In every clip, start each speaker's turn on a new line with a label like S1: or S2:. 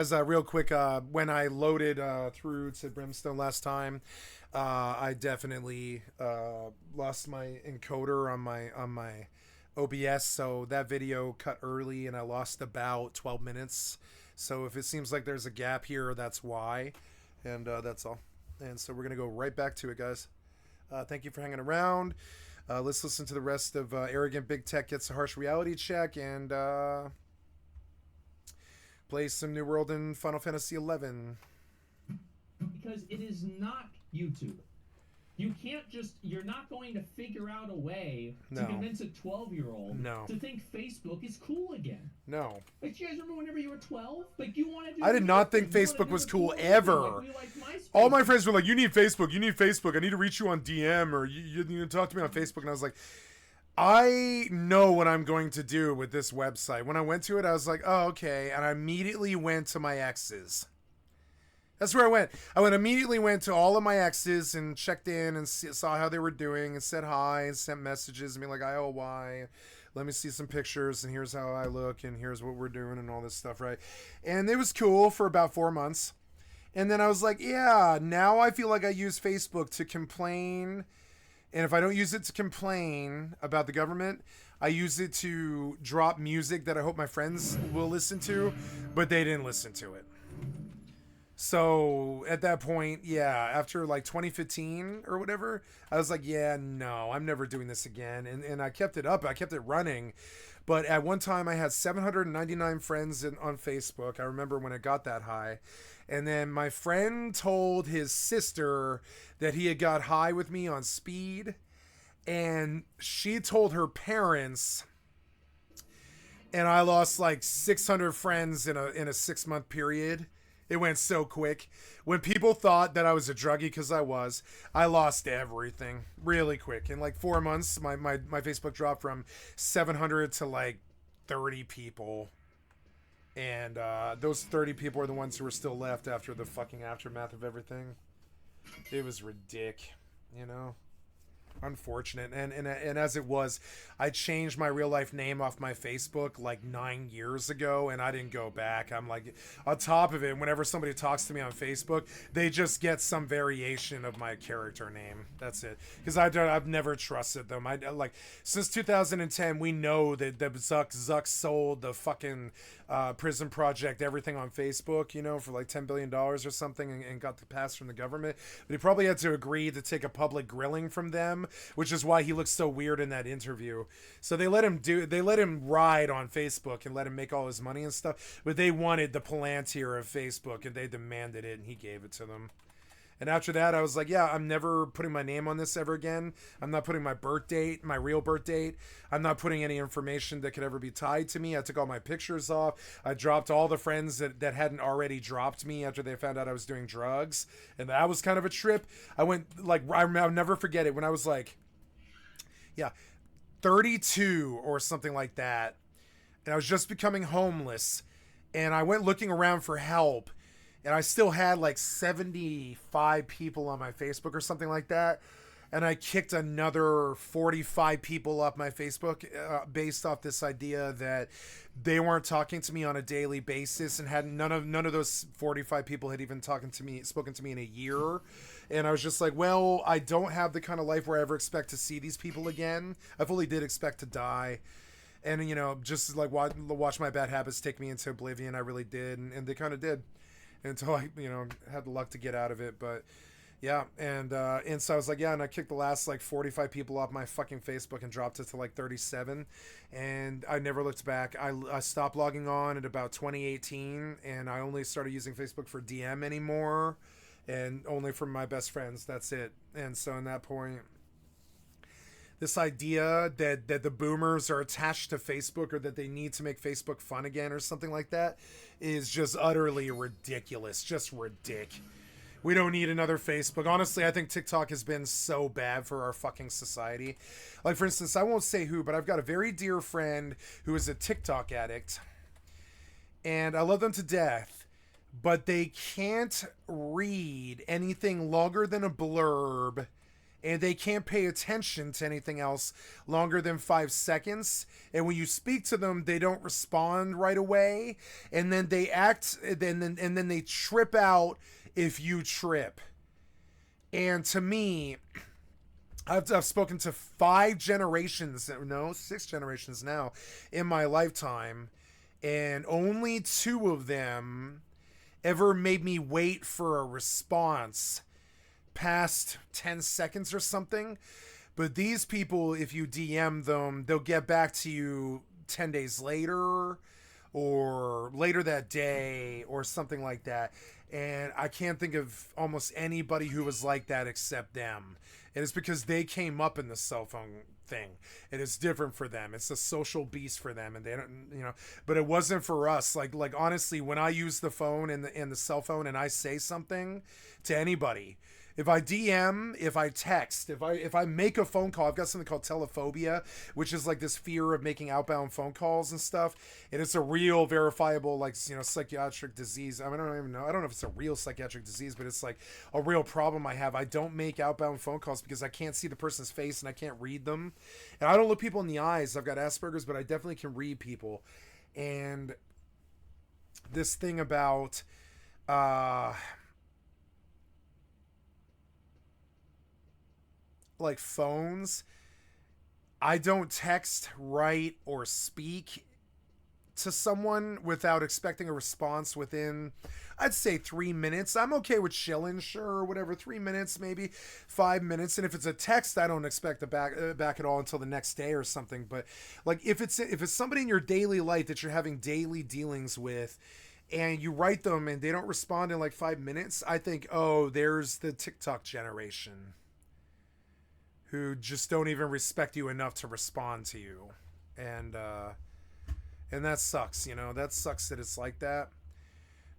S1: As real quick, when I loaded through to Brimstone last time, I definitely lost my encoder on my OBS, so that video cut early, and I lost about 12 minutes. So if it seems like there's a gap here, that's why, and that's all. And so we're gonna go right back to it, guys. Thank you for hanging around. Let's listen to the rest of Arrogant Big Tech Gets a Harsh Reality Check and play some New World in Final Fantasy XI.
S2: Because it is not YouTube. You can't just, you're not going to figure out a way to convince a 12-year-old to think Facebook is cool again.
S1: No.
S2: Like, you guys remember whenever you were 12? Like, you wanted to.
S1: I did not think Facebook was cool ever. All my friends were like, you need Facebook, I need to reach you on DM, or you need to talk to me on Facebook. And I was like, I know what I'm going to do with this website. When I went to it, I was like, oh, okay. And I immediately went to my exes. That's where I went. Immediately went to all of my exes and checked in and saw how they were doing and said hi and sent messages and be like, IOY, let me see some pictures and here's how I look and here's what we're doing and all this stuff, right? And it was cool for about 4 months. And then I was like, yeah, now I feel like I use Facebook to complain. And if I don't use it to complain about the government, I use it to drop music that I hope my friends will listen to, but they didn't listen to it. So at that point, yeah, after like 2015 or whatever, I was like, yeah, no, I'm never doing this again. And I kept it up. I kept it running. But at one time I had 799 friends on Facebook. I remember when it got that high. And then my friend told his sister that he had got high with me on speed. And she told her parents, and I lost like 600 friends in a 6-month period. It went so quick. When people thought that I was a druggie, because I lost everything really quick. In like 4 months, my Facebook dropped from 700 to like 30 people. And those 30 people are the ones who were still left after the fucking aftermath of everything. It was ridiculous, you know? Unfortunate. And as it was, I changed my real life name off my Facebook like 9 years ago, and I didn't go back. I'm like, on top of it, whenever somebody talks to me on Facebook, they just get some variation of my character name. That's it. Because I've never trusted them. I like, since 2010, we know that Zuck sold the fucking prison project, everything on Facebook, you know, for like $10 billion or something, and got the pass from the government. But he probably had to agree to take a public grilling from them, which is why he looks so weird in that interview. So they let him ride on Facebook and let him make all his money and stuff, but they wanted the Palantir of Facebook and they demanded it, and he gave it to them. And after that, I was like, yeah, I'm never putting my name on this ever again. I'm not putting my birth date, my real birth date. I'm not putting any information that could ever be tied to me. I took all my pictures off. I dropped all the friends that hadn't already dropped me after they found out I was doing drugs. And that was kind of a trip. I went, like, I'll never forget it. When I was like, yeah, 32 or something like that. And I was just becoming homeless. And I went looking around for help. And I still had like 75 people on my Facebook or something like that. And I kicked another 45 people off my Facebook based off this idea that they weren't talking to me on a daily basis, and had none of those 45 people had even spoken to me in a year. And I was just like, well, I don't have the kind of life where I ever expect to see these people again. I fully did expect to die. And, you know, just like watch my bad habits take me into oblivion. I really did. And they kind of did, until I, you know, had the luck to get out of it. But yeah, and so I was like, yeah, and I kicked the last like 45 people off my fucking Facebook and dropped it to like 37, and I never looked back. I stopped logging on at about 2018, and I only started using Facebook for DM anymore, and only for my best friends. That's it. And so in that point, this idea that the boomers are attached to Facebook, or that they need to make Facebook fun again or something like that, is just utterly ridiculous. Just ridiculous. We don't need another Facebook. Honestly, I think TikTok has been so bad for our fucking society. Like, for instance, I won't say who, but I've got a very dear friend who is a TikTok addict, and I love them to death, but they can't read anything longer than a blurb and they can't pay attention to anything else longer than 5 seconds. And when you speak to them, they don't respond right away, and then they then they trip out if you trip. And to me, I've spoken to 6 generations now in my lifetime, and only 2 of them ever made me wait for a response past 10 seconds or something. But these people, if you DM them, they'll get back to you 10 days later or later that day or something like that. And I can't think of almost anybody who was like that except them. And it's because they came up in the cell phone thing. And it's different for them. It's a social beast for them. And they don't, but it wasn't for us. Like honestly, when I use the phone and the cell phone and I say something to anybody, if I DM, if I text, if I make a phone call, I've got something called telephobia, which is like this fear of making outbound phone calls and stuff. And it's a real verifiable, psychiatric disease. I mean, I don't even know. I don't know if it's a real psychiatric disease, but it's like a real problem I have. I don't make outbound phone calls because I can't see the person's face and I can't read them. And I don't look people in the eyes. I've got Asperger's, but I definitely can read people. And this thing about, like phones, I don't text, write, or speak to someone without expecting a response within, I'd say 3 minutes. I'm okay with chilling, sure, whatever, 3 minutes, maybe 5 minutes. And if it's a text, I don't expect it back at all until the next day or something. But like if it's somebody in your daily life that you're having daily dealings with, and you write them and they don't respond in like 5 minutes, I think, oh, there's the TikTok generation who just don't even respect you enough to respond to you. And that sucks, that sucks that it's like that,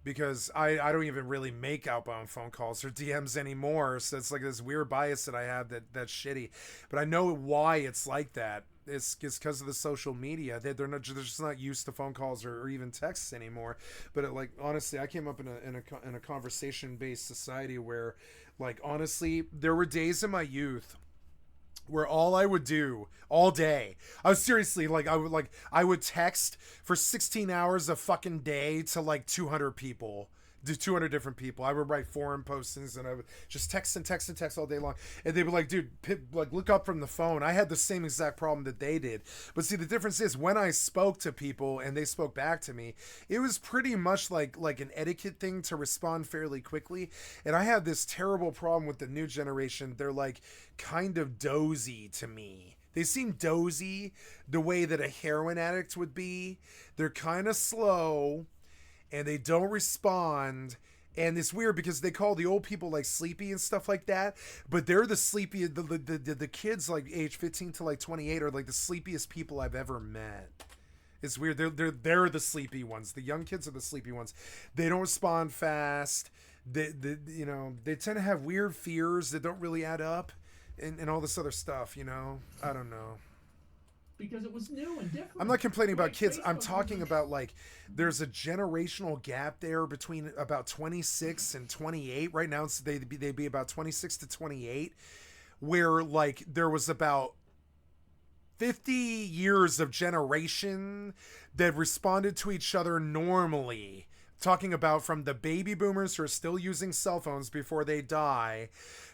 S1: because I don't even really make outbound phone calls or DMs anymore. So it's like this weird bias that I have that's shitty, but I know why it's like that. It's because of the social media. They're just not used to phone calls or even texts anymore. But honestly, I came up in a conversation based society where, like, honestly, there were days in my youth where all I would do all day, I was seriously I would text for 16 hours a fucking day to like 200 people, to 200 different people. I would write forum postings and I would just text all day long. And they were like, dude, look up from the phone. I had the same exact problem that they did. But see, the difference is when I spoke to people and they spoke back to me, it was pretty much like an etiquette thing to respond fairly quickly. And I have this terrible problem with the new generation. They're like kind of dozy to me. They seem dozy the way that a heroin addict would be. They're kind of slow and they don't respond. And it's weird because they call the old people like sleepy and stuff like that, but they're the sleepy, the kids like age 15 to like 28 are like the sleepiest people I've ever met. It's weird. They're the sleepy ones. The young kids are the sleepy ones. They don't respond fast. They tend to have weird fears that don't really add up, and all this other stuff. I don't know.
S2: Because it was new and different.
S1: I'm not complaining about kids. I'm talking about like there's a generational gap there between about 26 and 28. Right now they'd be about 26 to 28, where like there was about 50 years of generation that responded to each other normally. Talking about from the baby boomers who are still using cell phones before they die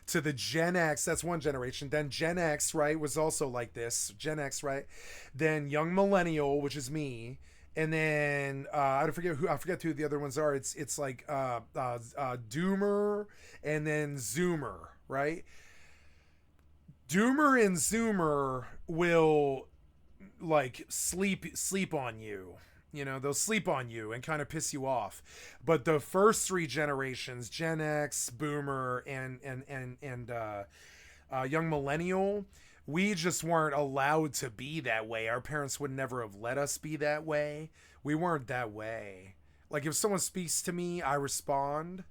S1: to the Gen X, that's one generation. Then Gen X, right, was also like this. Gen X, right? Then young millennial, which is me. And then I forget who the other ones are. It's like Doomer and then Zoomer, right? Doomer and Zoomer will like sleep on you. They'll sleep on you and kind of piss you off. But the first 3 generations, Gen X, Boomer, and young millennial, we just weren't allowed to be that way. Our parents would never have let us be that way. We weren't that way. Like if someone speaks to me, I respond.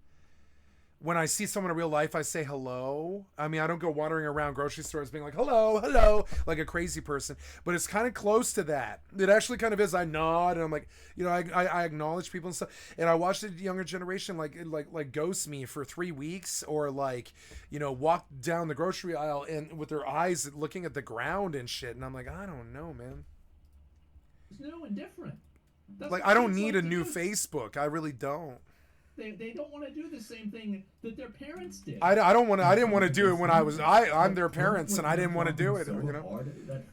S1: when I see someone in real life, I say hello. I mean, I don't go wandering around grocery stores being like, hello, hello, like a crazy person. But it's kind of close to that. It actually kind of is. I nod and I'm like, you know, I acknowledge people and stuff. And I watch the younger generation like ghost me for 3 weeks, or like, you know, walk down the grocery aisle and with their eyes looking at the ground and shit. And I'm like, I don't know, man.
S2: It's new and different.
S1: That's like, I don't need a new Facebook. I really don't.
S2: They don't want to do the same thing that their parents did.
S1: I didn't want to do it when I'm their parents, and I didn't want to do it. You know,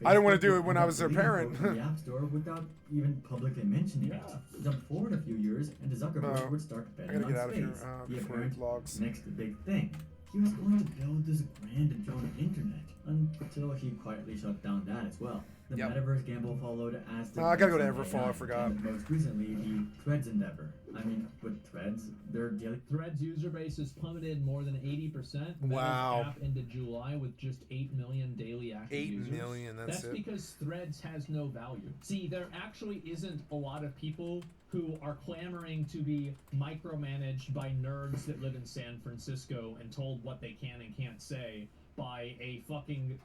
S1: I didn't want to do it when I was their parent.
S3: The App Store without even publicly mentioning it. Jump forward a few years, and Zuckerberg would start betting on space. The apparent next big thing. He was going to build this grand and drone internet until he quietly shut down that as well. The metaverse gamble followed as the
S1: I gotta go to Everfall, I forgot.
S3: And most recently, the Threads endeavor. I mean, with Threads, their daily...
S2: Threads user base has plummeted more than 80%.
S1: Wow.
S2: App into July with just 8 million daily active users.
S1: 8 million, that's it.
S2: Because Threads has no value. See, there actually isn't a lot of people who are clamoring to be micromanaged by nerds that live in San Francisco and told what they can and can't say by a fucking,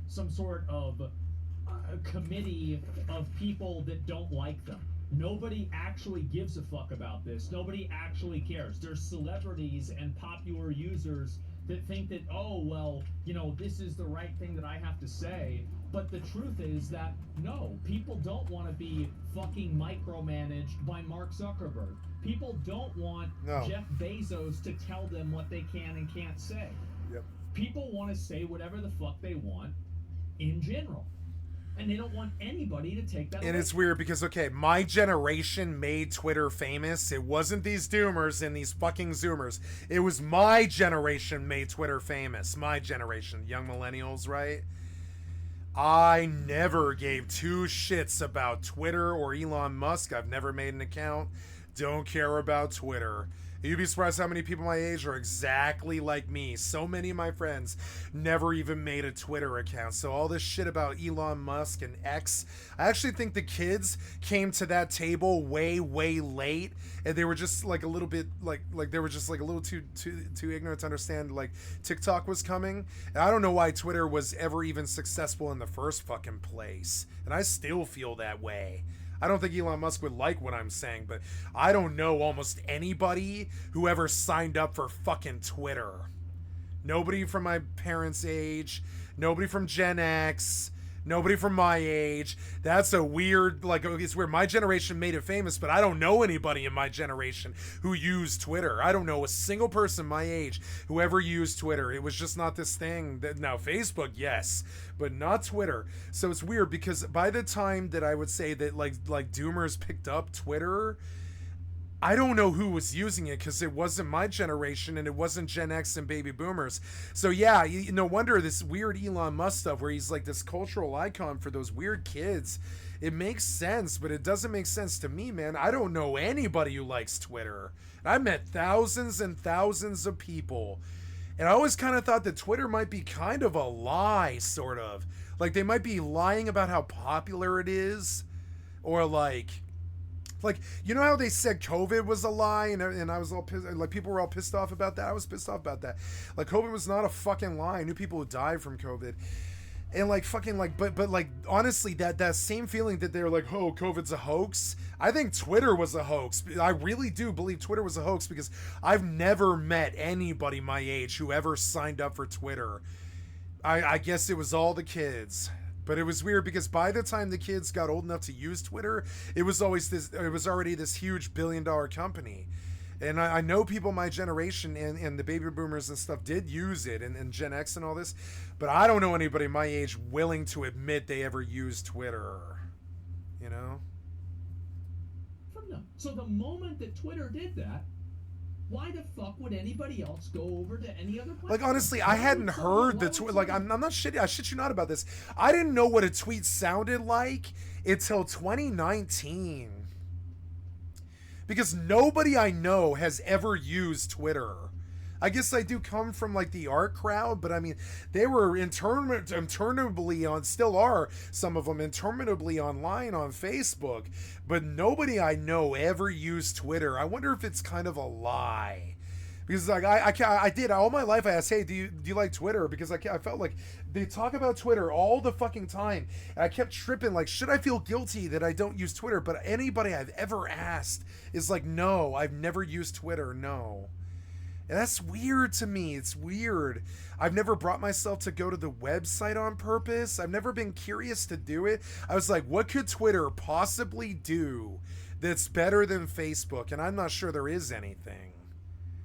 S2: some sort of committee of people that don't like them. Nobody actually gives a fuck about this. Nobody actually cares. There's celebrities and popular users that think that, oh, well, you know, this is the right thing that I have to say. But the truth is that, no, people don't want to be fucking micromanaged by Mark Zuckerberg. People don't want Jeff Bezos to tell them what they can and can't say.
S1: Yep.
S2: People want to say whatever the fuck they want in general. And they don't want anybody to take that away.
S1: And it's weird because, okay, my generation made Twitter famous. It wasn't these doomers and these fucking zoomers. It was my generation made Twitter famous. My generation. Young millennials, right? I never gave two shits about Twitter or Elon Musk. I've never made an account. Don't care about Twitter. You'd be surprised how many people my age are exactly like me. So many of my friends never even made a Twitter account. So all this shit about Elon Musk and X, I actually think the kids came to that table way, way late, and they were just like a little bit like they were just like a little too ignorant to understand like TikTok was coming. And I don't know why Twitter was ever even successful in the first fucking place, and I still feel that way. I don't think Elon Musk would like what I'm saying, but I don't know almost anybody who ever signed up for fucking Twitter. Nobody from my parents' age, nobody from Gen X, nobody from my age. That's a weird, like, it's weird. My generation made it famous, but I don't know anybody in my generation who used Twitter. I don't know a single person my age who ever used Twitter. It was just not this thing. Now, Facebook, yes, but not Twitter. So it's weird because by the time that I would say that, like Doomers picked up Twitter, I don't know who was using it because it wasn't my generation and it wasn't Gen X and baby boomers. So yeah, no wonder this weird Elon Musk stuff where he's like this cultural icon for those weird kids. It makes sense, but it doesn't make sense to me, man. I don't know anybody who likes Twitter. I met thousands and thousands of people. And I always kind of thought that Twitter might be kind of a lie, sort of. Like they might be lying about how popular it is. Or like, you know how they said COVID was a lie and I was all pissed, like people were all pissed off about that? I was pissed off about that. Like COVID was not a fucking lie. I knew people who died from COVID. And like fucking like, but like honestly, that same feeling that they're like, oh, COVID's a hoax. I think Twitter was a hoax. I really do believe Twitter was a hoax because I've never met anybody my age who ever signed up for Twitter. I guess it was all the kids. But it was weird because by the time the kids got old enough to use Twitter, it was already this huge billion-dollar company. And I know people my generation and the baby boomers and stuff did use it and Gen X and all this, but I don't know anybody my age willing to admit they ever used Twitter. You know?
S2: From them. So the moment that Twitter did that, why the fuck would anybody else go over to any other platform?
S1: Like, honestly, I hadn't heard the tweet. Like, I'm not shitty. I shit you not about this. I didn't know what a tweet sounded like until 2019. Because nobody I know has ever used Twitter. I guess I do come from, like, the art crowd, but, I mean, they were interminably on, still are, some of them, interminably online on Facebook, but nobody I know ever used Twitter. I wonder if it's kind of a lie. Because like I did all my life. I asked, hey, do you like Twitter? Because I felt like they talk about Twitter all the fucking time, and I kept tripping. Like, should I feel guilty that I don't use Twitter? But anybody I've ever asked is like, no, I've never used Twitter. No, and that's weird to me. It's weird. I've never brought myself to go to the website on purpose. I've never been curious to do it. I was like, what could Twitter possibly do that's better than Facebook? And I'm not sure there is anything.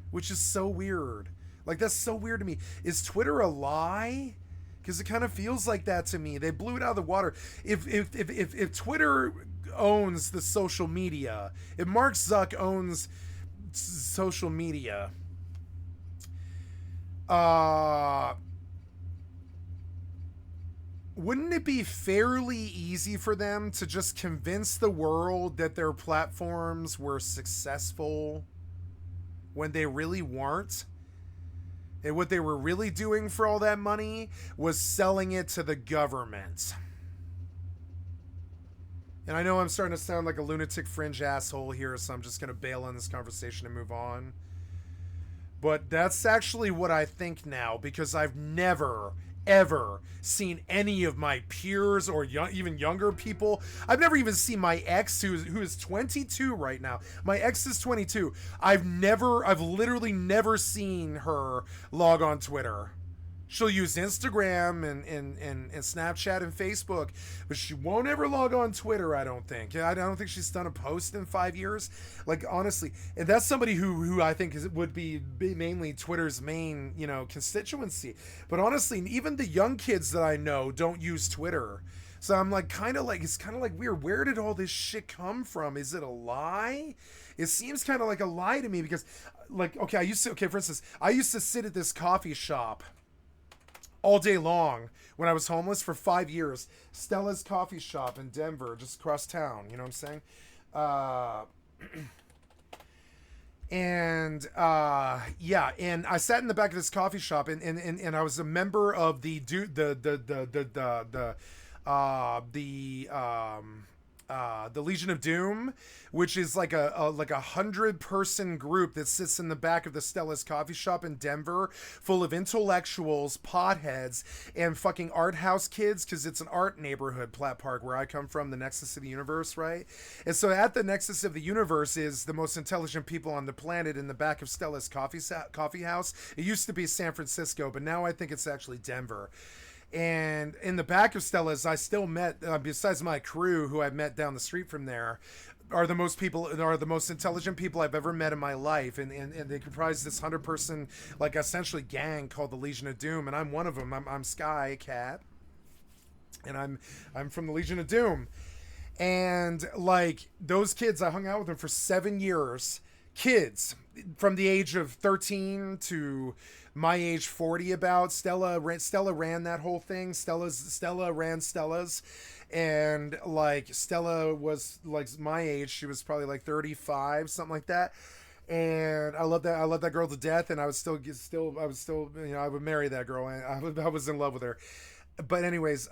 S1: Which is so weird. Like, that's so weird to me. Is Twitter a lie? Because it kind of feels like that to me. They blew it out of the water. If Twitter owns the social media, if Mark Zuck owns social media, wouldn't it be fairly easy for them to just convince the world that their platforms were successful when they really weren't? And what they were really doing for all that money was selling it to the government. And I know I'm starting to sound like a lunatic fringe asshole here, so I'm just going to bail on this conversation and move on. But that's actually what I think now, because I've never, ever seen any of my peers or even younger people. I've never even seen my ex, who is 22 right now. My ex is 22. I've literally never seen her log on Twitter. She'll use Instagram and Snapchat and Facebook, but she won't ever log on Twitter, I don't think. I don't think she's done a post in 5 years. Like, honestly, and that's somebody who I think would be mainly Twitter's main, constituency. But honestly, even the young kids that I know don't use Twitter. So I'm like, it's kind of like weird. Where did all this shit come from? Is it a lie? It seems kind of like a lie to me because, like, for instance, I used to sit at this coffee shop all day long when I was homeless for 5 years. Stella's Coffee Shop in Denver, just across town. You know what I'm saying? And I sat in the back of this coffee shop, and I was a member of the Legion of Doom, which is like a 100-person group that sits in the back of the Stella's Coffee Shop in Denver, full of intellectuals, potheads, and fucking art house kids, because it's an art neighborhood, Platt Park, where I come from, the Nexus of the Universe, right? And so at the Nexus of the Universe is the most intelligent people on the planet in the back of Stella's Coffee House. It used to be San Francisco, but now I think it's actually Denver. And in the back of Stella's, I still met, besides my crew, who I met down the street from there, are the most intelligent people I've ever met in my life, and they comprise this 100-person, like, essentially gang called the Legion of Doom, and I'm one of them. I'm Sky Cat, and I'm from the Legion of Doom, and like those kids, I hung out with them for 7 years. Kids from the age of 13 to my age 40. About Stella ran that whole thing. Stella ran Stella's, and like Stella was like my age. She was probably like 35, something like that. And I love that girl to death. And I would still I would marry that girl. I was in love with her. But anyways,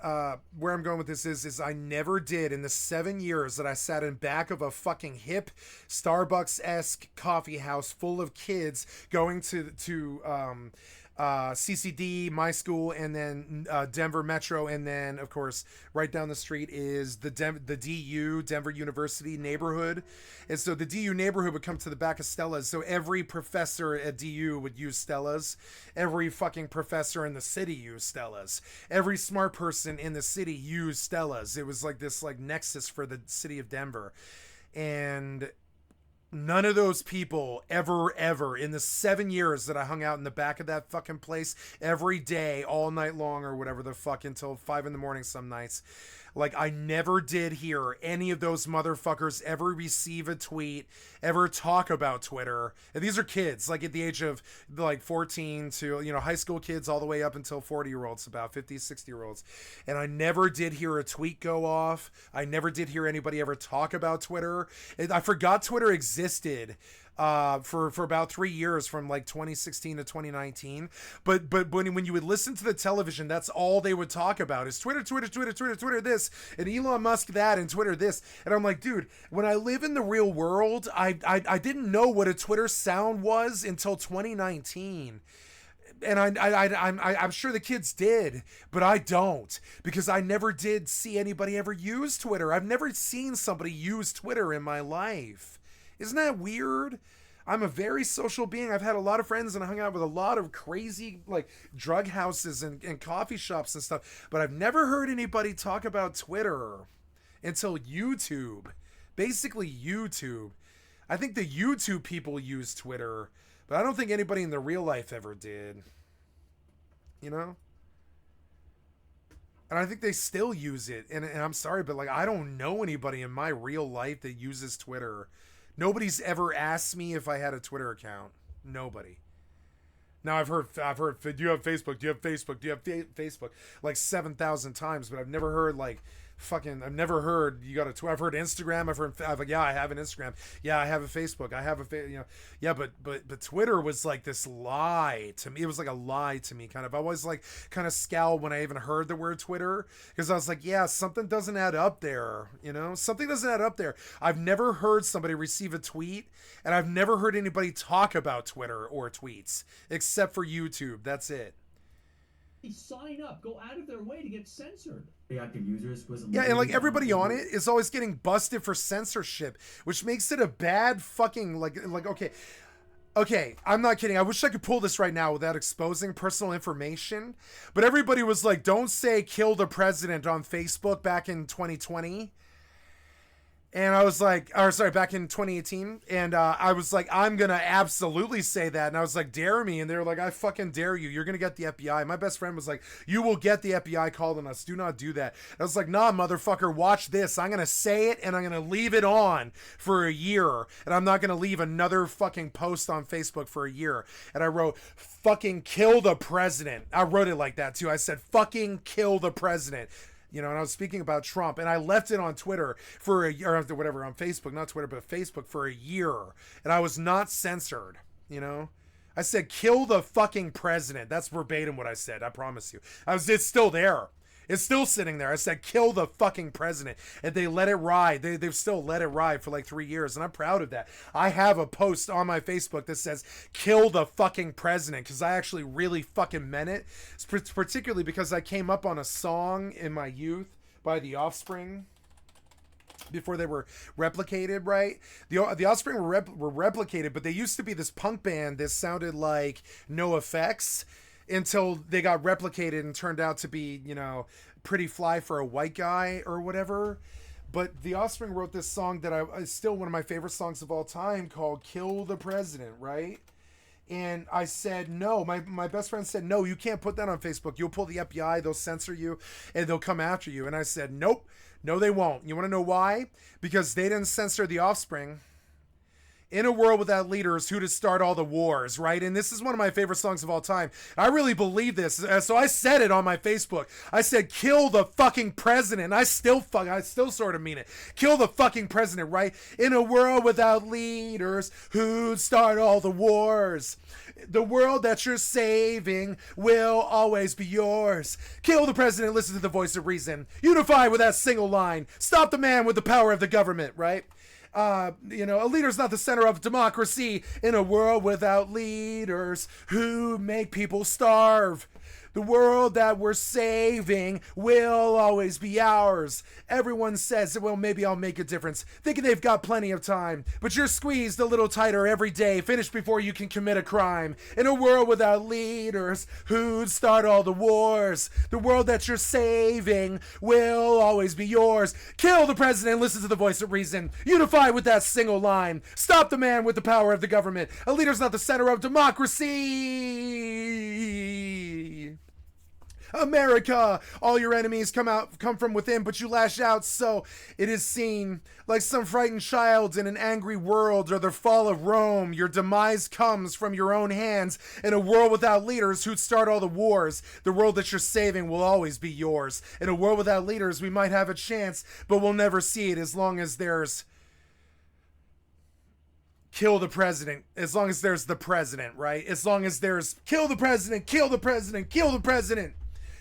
S1: where I'm going with this is I never did, in the 7 years that I sat in back of a fucking hip Starbucks-esque coffee house full of kids going to CCD, my school, and then Denver Metro, and then of course right down the street is the DU, Denver University neighborhood. And so the DU neighborhood would come to the back of Stella's, so every professor at DU would use Stella's. Every fucking professor in the city used Stella's. Every smart person in the city used Stella's. It was like this like nexus for the city of Denver. And none of those people ever in the 7 years that I hung out in the back of that fucking place every day, all night long or whatever the fuck, until 5 a.m. some nights, like, I never did hear any of those motherfuckers ever receive a tweet, ever talk about Twitter. And these are kids, like, at the age of, like, 14 to, high school kids all the way up until 40-year-olds, about 50, 60-year-olds. And I never did hear a tweet go off. I never did hear anybody ever talk about Twitter. I forgot Twitter existed for about 3 years, from like 2016 to 2019. But when you would listen to the television, that's all they would talk about is Twitter, Twitter this, and Elon Musk that, and Twitter this. And I'm like, dude, when I live in the real world, I didn't know what a Twitter sound was until 2019. And I'm sure the kids did, but I don't, because I never did see anybody ever use Twitter. I've never seen somebody use Twitter in my life. Isn't that weird? I'm a very social being. I've had a lot of friends and I hung out with a lot of crazy like drug houses and coffee shops and stuff, but I've never heard anybody talk about Twitter until YouTube. Basically YouTube. I think the YouTube people use Twitter, but I don't think anybody in the real life ever did. You know? And I think they still use it. And I'm sorry, but like I don't know anybody in my real life that uses Twitter. Nobody's ever asked me if I had a Twitter account. Nobody. Now I've heard, do you have Facebook? Do you have Facebook? Do you have Facebook? Like 7,000 times, but I've never heard like I've never heard you got a Twitter. I've heard Instagram. I've like, yeah, I have an Instagram. Yeah, I have a Facebook. I have yeah, but Twitter was like this lie to me. It was like a lie to me, kind of. I always like kind of scowled when I even heard the word Twitter, because I was like, yeah, something doesn't add up there. Something doesn't add up there. I've never heard somebody receive a tweet, and I've never heard anybody talk about Twitter or tweets except for YouTube. That's it.
S2: Sign up, go out of their way to get censored.
S3: The active users was
S1: yeah, and like everybody on it is always getting busted for censorship, which makes it a bad fucking like okay, I'm not kidding. I wish I could pull this right now without exposing personal information, but everybody was like, don't say kill the president on Facebook back in 2020. And I was like, back in 2018. And I was like, I'm going to absolutely say that. And I was like, dare me. And they were like, I fucking dare you. You're going to get the FBI. My best friend was like, you will get the FBI called on us. Do not do that. And I was like, nah, motherfucker, watch this. I'm going to say it and I'm going to leave it on for a year. And I'm not going to leave another fucking post on Facebook for a year. And I wrote, fucking kill the president. I wrote it like that too. I said, fucking kill the president. And I was speaking about Trump, and I left it on Twitter or on Facebook, not Twitter, but Facebook for a year, and I was not censored. I said, kill the fucking president. That's verbatim what I said. I promise you. It's still there. It's still sitting there. I said, kill the fucking president. And they let it ride. They've still let it ride for like 3 years. And I'm proud of that. I have a post on my Facebook that says, kill the fucking president. Because I actually really fucking meant it. Particularly because I came up on a song in my youth by The Offspring. Before they were replicated, right? The Offspring were replicated, but they used to be this punk band that sounded like NoFX. Until they got replicated and turned out to be, pretty fly for a white guy or whatever. But The Offspring wrote this song that is still one of my favorite songs of all time called Kill the President, right? And I said, no, my best friend said, no, you can't put that on Facebook. You'll pull the FBI, they'll censor you, and they'll come after you. And I said, nope, no, they won't. You want to know why? Because they didn't censor The Offspring. In a world without leaders, who to start all the wars, right? And this is one of my favorite songs of all time. I really believe this. So I said it on my Facebook. I said, kill the fucking president. I still sort of mean it. Kill the fucking president, right? In a world without leaders, who'd start all the wars. The world that you're saving will always be yours. Kill the president, listen to the voice of reason. Unify with that single line. Stop the man with the power of the government, right? A leader's not the center of democracy in a world without leaders who make people starve. The world that we're saving will always be ours. Everyone says, well, maybe I'll make a difference, thinking they've got plenty of time. But you're squeezed a little tighter every day, finish before you can commit a crime. In a world without leaders, who'd start all the wars? The world that you're saving will always be yours. Kill the president, listen to the voice of reason. Unify with that single line. Stop the man with the power of the government. A leader's not the center of democracy. America, all your enemies come from within, but you lash out, so it is seen. Like some frightened child in an angry world, or the fall of Rome, your demise comes from your own hands. In a world without leaders, who'd start all the wars? The world that you're saving will always be yours. In a world without leaders, we might have a chance, but we'll never see it as long as there's kill the president, as long as there's the president, right? As long as there's kill the president, kill the president, kill the president,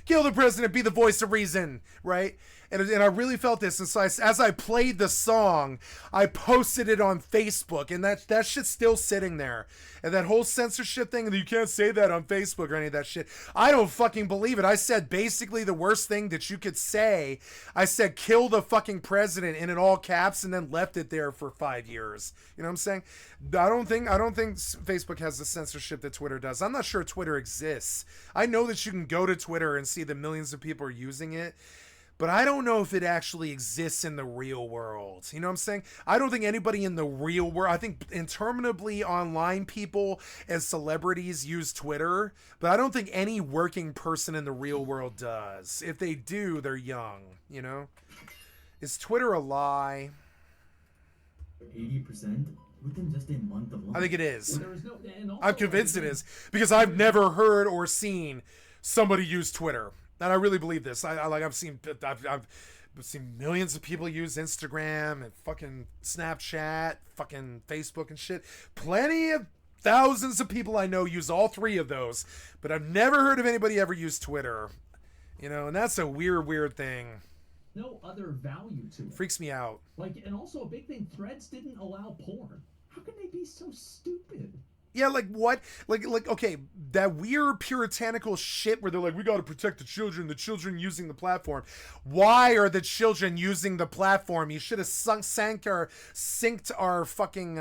S1: kill the president, be the voice of reason, right? And I really felt this. And so as I played the song, I posted it on Facebook, and that shit's still sitting there. And that whole censorship thing, you can't say that on Facebook or any of that shit. I don't fucking believe it. I said basically the worst thing that you could say. I said kill the fucking president in all caps, and then left it there for 5 years. You know what I'm saying? I don't think Facebook has the censorship that Twitter does. I'm not sure Twitter exists. I know that you can go to Twitter and see that millions of people are using it. But I don't know if it actually exists in the real world. You know what I'm saying? I don't think anybody in the real world, I think interminably online people and celebrities use Twitter, but I don't think any working person in the real world does. If they do, they're young, you know? Is Twitter a lie?
S3: 80% within just a month of launch.
S1: I think it is.
S2: Well,
S1: I'm convinced it is, because I've never heard or seen somebody use Twitter. And I really believe this. I've seen millions of people use Instagram and fucking Snapchat, fucking Facebook and shit. Plenty of thousands of people I know use all three of those, but I've never heard of anybody ever use Twitter. You know, and that's a weird thing.
S2: No other value to it.
S1: Freaks me out.
S2: Like, and also a big thing, Threads didn't allow porn. How can they be so stupid?
S1: Yeah, like what? Like okay, that weird puritanical shit where they're like, we got to protect the children using the platform. Why are the children using the platform? You should have synced our fucking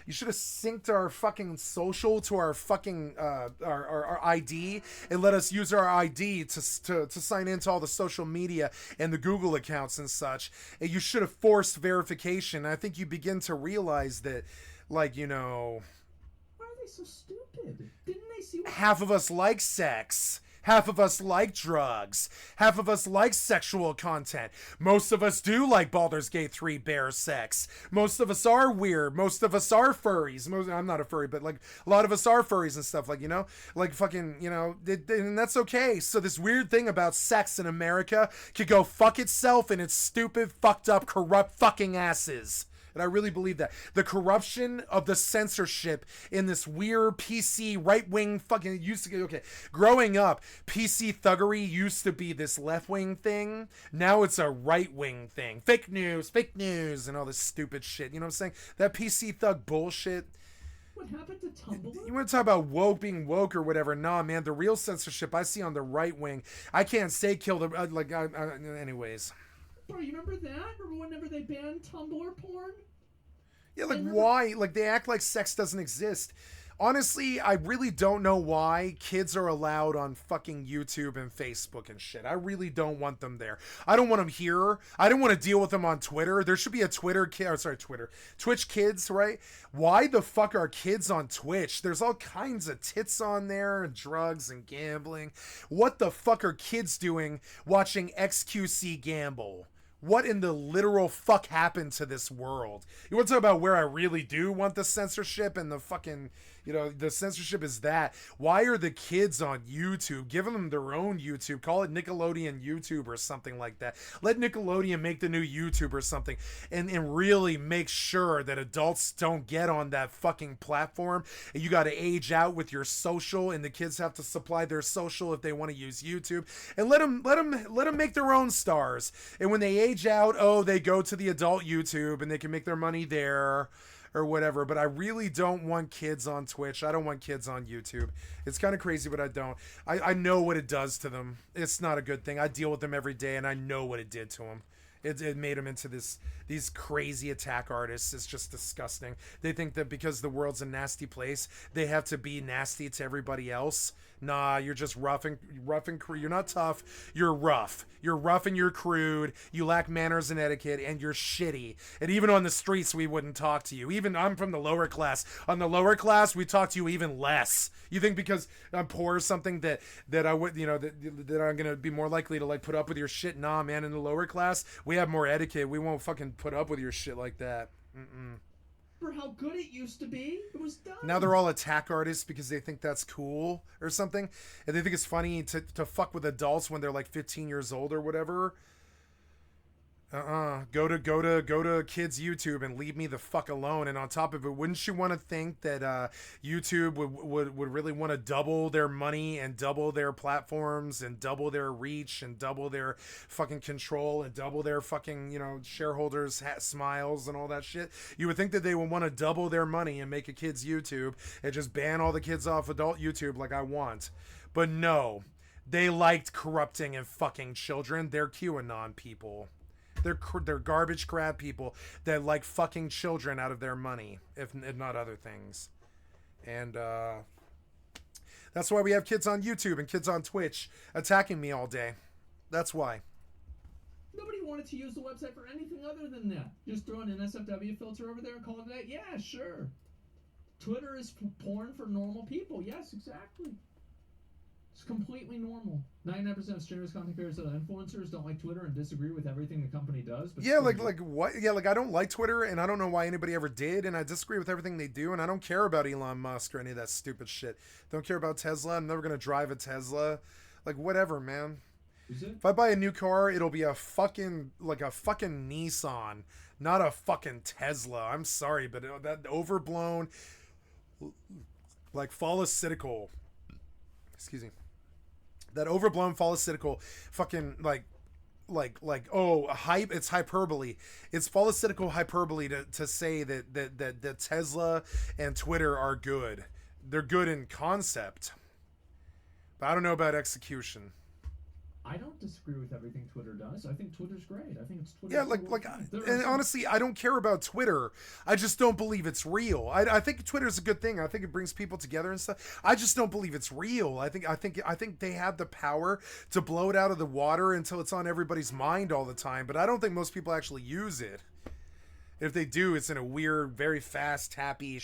S1: you should have synced our fucking social to our fucking our ID and let us use our ID to sign into all the social media and the Google accounts and such. And you should have forced verification. I think you begin to realize that, like, you know,
S2: so stupid. Didn't they see what
S1: half of us like sex, half of us like drugs, half of us like sexual content, most of us do like Baldur's Gate 3 bear sex, most of us are weird, most of us are furries, I'm not a furry, but like a lot of us are furries and stuff, like, you know, like fucking, you know, and that's okay. So this weird thing about sex in America could go fuck itself and its stupid, fucked up, corrupt fucking asses. And I really believe that. The corruption of the censorship in this weird PC right-wing fucking growing up, PC thuggery used to be this left-wing thing. Now it's a right-wing thing. Fake news, and all this stupid shit. You know what I'm saying? That PC thug bullshit.
S2: What happened to Tumblr?
S1: You want to talk about being woke or whatever? Nah, man, the real censorship I see on the right wing. I can't say kill the anyways.
S2: Bro, you remember that? Remember whenever they banned Tumblr porn?
S1: Yeah, like why? Like they act like sex doesn't exist. Honestly, I really don't know why kids are allowed on fucking YouTube and Facebook and shit. I really don't want them there. I don't want them here. I don't want to deal with them on Twitter. There should be a Twitch kids, right? Why the fuck are kids on Twitch? There's all kinds of tits on there and drugs and gambling. What the fuck are kids doing watching XQC gamble? What in the literal fuck happened to this world? You want to talk about where I really do want the censorship and the fucking, you know, the censorship is that. Why are the kids on YouTube? Give them their own YouTube. Call it Nickelodeon YouTube or something like that. Let Nickelodeon make the new YouTube or something and really make sure that adults don't get on that fucking platform. And you got to age out with your social, and the kids have to supply their social if they want to use YouTube. And let them make their own stars. And when they age out, they go to the adult YouTube and they can make their money there or whatever. But I really don't want kids on Twitch. I don't want kids on YouTube. It's kind of crazy, but I don't. I know what it does to them. It's not a good thing. I deal with them every day, and I know what it did to them. It made them into these crazy attack artists. It's just disgusting. They think that because the world's a nasty place, they have to be nasty to everybody else. Nah, you're just rough and crude. You're not tough. You're rough. You're rough and you're crude. You lack manners and etiquette, and you're shitty. And even on the streets, we wouldn't talk to you. Even I'm from the lower class. On the lower class, we talk to you even less. You think because I'm poor or something that I would, you know, that I'm gonna be more likely to like put up with your shit? Nah, man. In the lower class, we have more etiquette. We won't fucking put up with your shit like that.
S2: For how good it used to be, it was done.
S1: Now they're all attack artists because they think that's cool or something, and they think it's funny to fuck with adults when they're like 15 years old or whatever. Go to kids YouTube and leave me the fuck alone. And on top of it, wouldn't you want to think that YouTube would really want to double their money and double their platforms and double their reach and double their fucking control and double their fucking, you know, shareholders smiles and all that shit? You would think that they would want to double their money and make a kids YouTube and just ban all the kids off adult YouTube like I want. But no, they liked corrupting and fucking children. They're QAnon people. They're garbage crab people that like fucking children out of their money, if not other things. And that's why we have kids on YouTube and kids on Twitch attacking me all day. That's why.
S2: Nobody wanted to use the website for anything other than that. Just throw an NSFW filter over there and call it that? Yeah, sure. Twitter is porn for normal people. Yes, exactly. It's completely normal. 99% of streamers, content creators, and influencers don't like Twitter and disagree with everything the company does. But
S1: yeah, like what? Yeah, like I don't like Twitter, and I don't know why anybody ever did, and I disagree with everything they do, and I don't care about Elon Musk or any of that stupid shit. Don't care about Tesla. I'm never gonna drive a Tesla. Like whatever, man.
S2: Is it?
S1: If I buy a new car, it'll be a fucking Nissan, not a fucking Tesla. I'm sorry, but that overblown, like phallocytical. Excuse me. That overblown phallocytical fucking hype. It's hyperbole. It's phallocytical hyperbole to say that Tesla and Twitter are good. They're good in concept, but I don't know about execution.
S2: I don't disagree with everything Twitter does. I think Twitter's great. I think it's Twitter.
S1: Yeah, and honestly, I don't care about Twitter. I just don't believe it's real. I think Twitter's a good thing. I think it brings people together and stuff. I just don't believe it's real. I think they have the power to blow it out of the water until it's on everybody's mind all the time. But I don't think most people actually use it. If they do, it's in a weird, very fast, happy,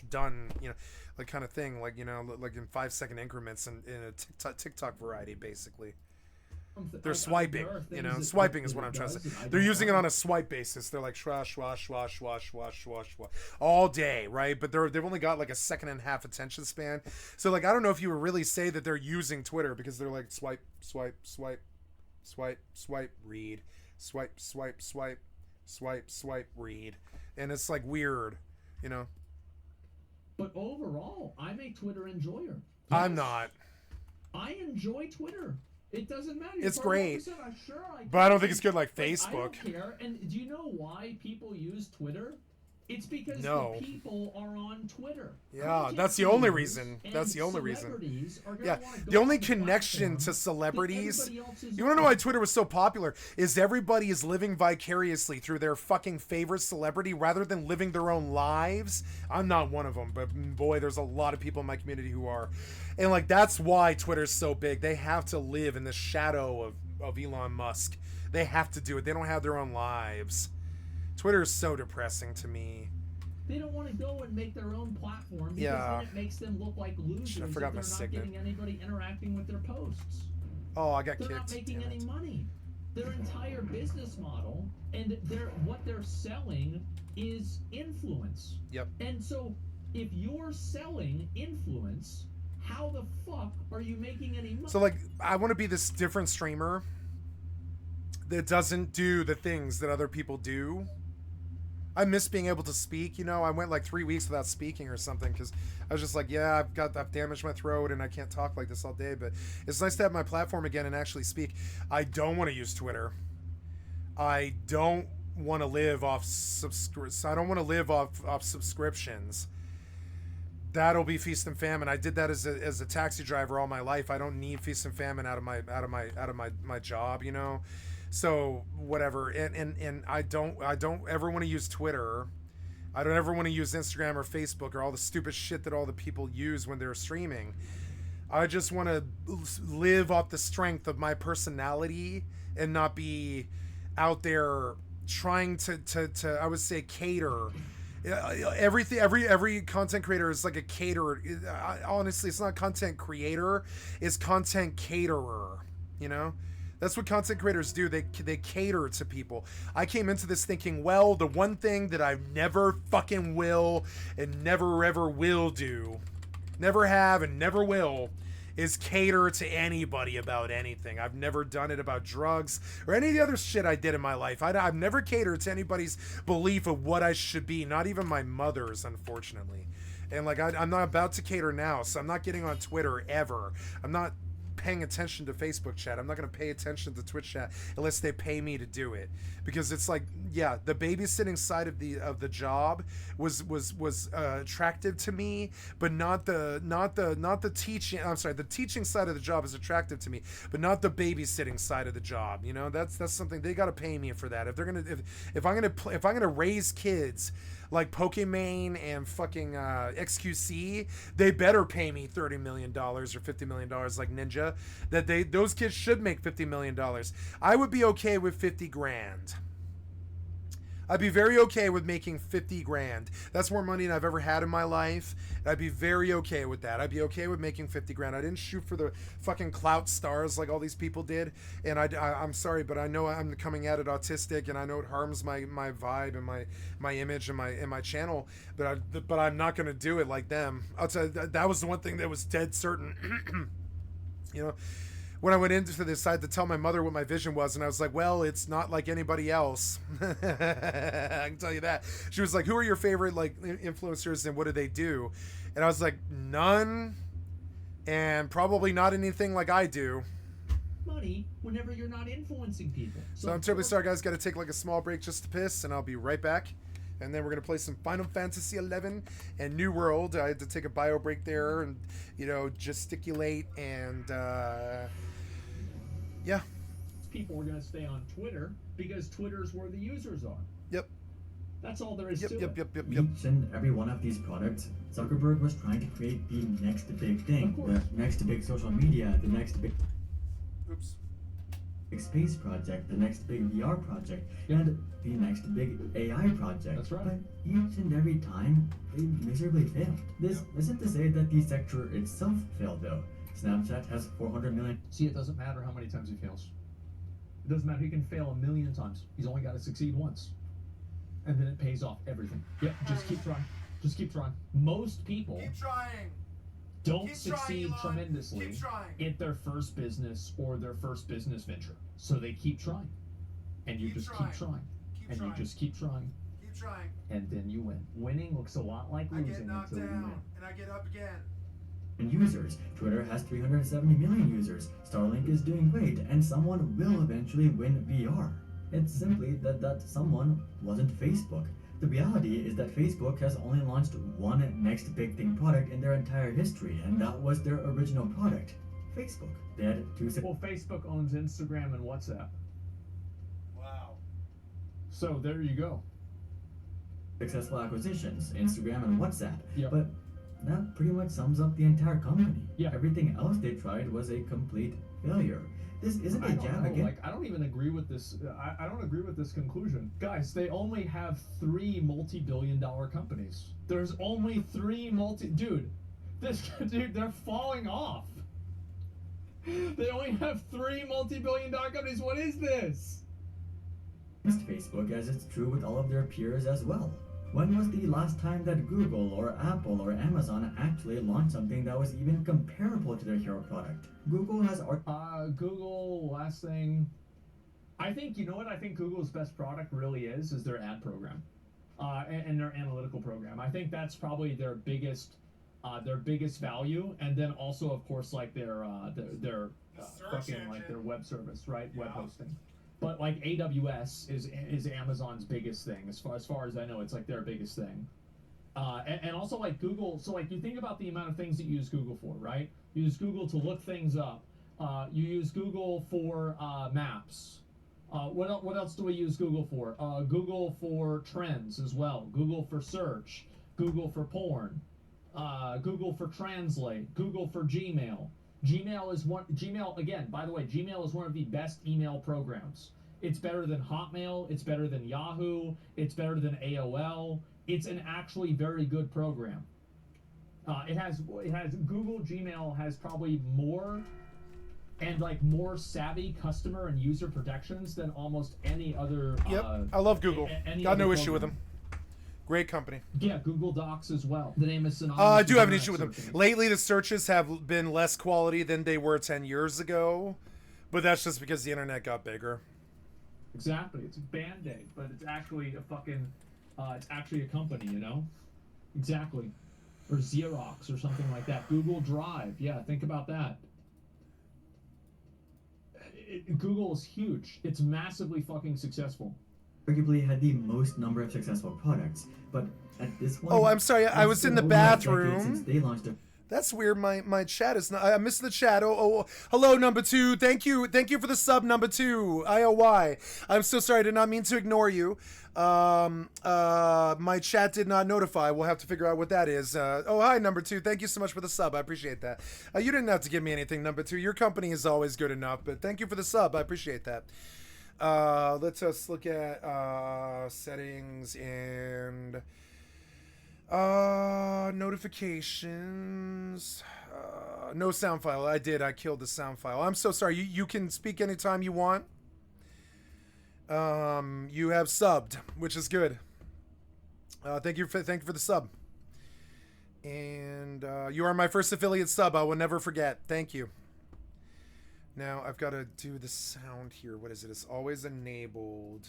S1: done, you know, like kind of thing, like, you know, like in 5-second increments and in a TikTok variety, basically. They're swiping, you know. Swiping is what I'm trying to say. They're using it on a swipe basis. They're like swash, swash, swash, swash, swash, swash, swash all day, right? But they've only got like a 1.5-second attention span. So like I don't know if you would really say that they're using Twitter because they're like swipe, swipe, swipe, swipe, swipe, read, swipe, swipe, swipe, swipe, swipe, read, and it's like weird, you know.
S2: But overall, I'm a Twitter enjoyer. Yes,
S1: I'm not.
S2: I enjoy Twitter. It doesn't matter.
S1: It's great.
S2: Sure,
S1: but I don't think it's good like Facebook.
S2: I don't care. And do you know why people use Twitter? It's because the people are on Twitter.
S1: Yeah, that's the only reason. That's the only reason. Yeah, the only connection to celebrities. You want to know why Twitter was so popular? Is everybody is living vicariously through their fucking favorite celebrity rather than living their own lives. I'm not one of them, but boy, there's a lot of people in my community who are. And like that's why Twitter's so big. They have to live in the shadow of Elon Musk. They have to do it. They don't have their own lives. Twitter is so depressing to me.
S2: They don't want to go and make their own platform because then it makes them look like losers.
S1: I forgot
S2: if they're not getting anybody interacting with their posts.
S1: Oh, I got
S2: kicked. They're not making any money. Their entire business model and what they're selling is influence.
S1: Yep.
S2: And so if you're selling influence, how the fuck are you making any money?
S1: So like I want to be this different streamer that doesn't do the things that other people do. I miss being able to speak, you know. I went like 3 weeks without speaking or something because I was just like, yeah, I've damaged my throat and I can't talk like this all day. But it's nice to have my platform again and actually speak. I don't want to use Twitter. I don't want to live off I don't want to live off subscriptions. That'll be feast and famine. I did that as a taxi driver all my life. I don't need feast and famine out of my job, you know. So whatever, and I don't ever want to use Twitter. I don't ever want to use Instagram or Facebook or all the stupid shit that all the people use when they're streaming. I just want to live off the strength of my personality and not be out there trying to I would say cater. Every content creator is like a caterer. Honestly, it's not content creator, it's content caterer, you know. That's what content creators do. They cater to people. I came into this thinking, well, the one thing that I never fucking will and never ever will do, never have and never will, is cater to anybody about anything. I've never done it about drugs or any of the other shit I did in my life. I've never catered to anybody's belief of what I should be, not even my mother's, unfortunately. And like I'm not about to cater now, so I'm not getting on Twitter ever. I'm not paying attention to Facebook chat. I'm not going to pay attention to Twitch chat unless they pay me to do it, because it's like, yeah, the babysitting side of the job was attractive to me, but not the teaching. I'm sorry, the teaching side of the job is attractive to me, but not the babysitting side of the job. You know, that's something they got to pay me for that. If they're gonna if I'm gonna raise kids like Pokemon and fucking XQC, they better pay me $30 million or $50 million like Ninja. Those kids should make $50 million. I would be okay with 50 grand. I'd be very okay with making 50 grand. That's more money than I've ever had in my life. I'd be very okay with that. I'd be okay with making 50 grand. I didn't shoot for the fucking clout stars like all these people did. And I'm sorry, but I know I'm coming at it autistic, and I know it harms my vibe and my image and my channel. But I'm not gonna do it like them. I'll tell you, that was the one thing that was dead certain. You know, when I went into this, I had to tell my mother what my vision was, and I was like, well, it's not like anybody else. I can tell you that. She was like, who are your favorite like influencers and what do they do? And I was like, none, and probably not anything like I do.
S2: Money whenever you're not influencing people.
S1: So I'm terribly sorry, guys. Got to take like a small break just to piss, and I'll be right back. And then we're going to play some Final Fantasy XI and New World. I had to take a bio break there and, you know, gesticulate and, yeah.
S2: People are going to stay on Twitter because Twitter's where the users are.
S1: Yep.
S2: That's all there is to it.
S3: Yep. Each and every one of these products, Zuckerberg was trying to create the next big thing. The next big social media, the next big...
S1: Oops.
S3: Space project, the next big VR project, and the next big AI project.
S2: That's right.
S3: But each and every time, they miserably failed. This isn't to say that the sector itself failed, though. Snapchat has 400 million.
S2: See, it doesn't matter how many times he fails. It doesn't matter. He can fail 1,000,000 times. He's only got to succeed once. And then it pays off everything. Yep, just keep trying. Just keep trying. Most people...
S1: Keep trying.
S2: Don't succeed tremendously at their first business or their first business venture. So they keep trying. And you just keep trying. And you just keep trying.
S1: Keep trying.
S2: And then you win. Winning looks a lot like losing until you win.
S1: And I get up again.
S3: And users. Twitter has 370 million users. Starlink is doing great, and someone will eventually win VR. It's simply that someone wasn't Facebook. The reality is that Facebook has only launched one next big thing product in their entire history, and that was their original product, Facebook. They had two...
S2: Well, Facebook owns Instagram and WhatsApp.
S1: Wow.
S2: So there you go.
S3: Successful acquisitions, Instagram and WhatsApp.
S2: Yep.
S3: But that pretty much sums up the entire company.
S2: Yeah.
S3: Everything else they tried was a complete failure. This isn't a jab again.
S2: Like, I don't even agree with this. I don't agree with this conclusion. Guys, they only have 3 multi-billion-dollar companies. There's only 3 dude, they're falling off. They only have 3 multi-billion-dollar companies. What is this?
S3: Facebook, as it's true with all of their peers as well. When was the last time that Google or Apple or Amazon actually launched something that was even comparable to their hero product? Google has...
S2: Google, last thing... I think, you know what I think Google's best product really is their ad program. And their analytical program. I think that's probably their biggest value. And then also, of course, like their fucking, like their web service, right? Yeah. Web hosting. But like AWS is Amazon's biggest thing, as far as I know. It's like their biggest thing, and also like Google. So like you think about the amount of things that you use Google for, right? You use Google to look things up. You use Google for maps. What else do we use Google for? Google for trends as well. Google for search. Google for porn. Google for translate. Google for Gmail. Gmail, again, by the way, Gmail is one of the best email programs. It's better than Hotmail, it's better than Yahoo, it's better than AOL. It's an actually very good program. It has Google Gmail has probably more and like more savvy customer and user protections than almost any other.
S1: Yep, I love Google. Got no issue with them. Great company.
S2: Yeah, Google Docs as well. The name is synonymous.
S1: I do have an issue with them.
S2: searching.
S1: Lately, the searches have been less quality than they were 10 years ago, but that's just because the internet got bigger.
S2: Exactly. It's a Band-Aid, but it's actually a fucking, it's actually a company, you know? Exactly. Or Xerox or something like that. Google Drive. Yeah, think about that. Google is huge. It's massively fucking successful.
S3: Arguably had the most number of successful products, but at this point...
S1: Oh, I'm sorry. I was in the bathroom.
S3: Since they launched a...
S1: That's weird. My chat is not. I'm missing the chat. Oh, hello, number 2. Thank you for the sub, number 2. IOY. I'm so sorry. I did not mean to ignore you. My chat did not notify. We'll have to figure out what that is. Oh, hi, number 2. Thank you so much for the sub. I appreciate that. You didn't have to give me anything, number 2. Your company is always good enough. But thank you for the sub. I appreciate that. Let's us look at settings and. Notifications. No sound file. I killed the sound file. I'm so sorry. You can speak anytime you want. You have subbed, which is good. Thank you for the sub. And you are my first affiliate sub. I will never forget. Thank you. Now I've got to do the sound here. What is it? It's always enabled.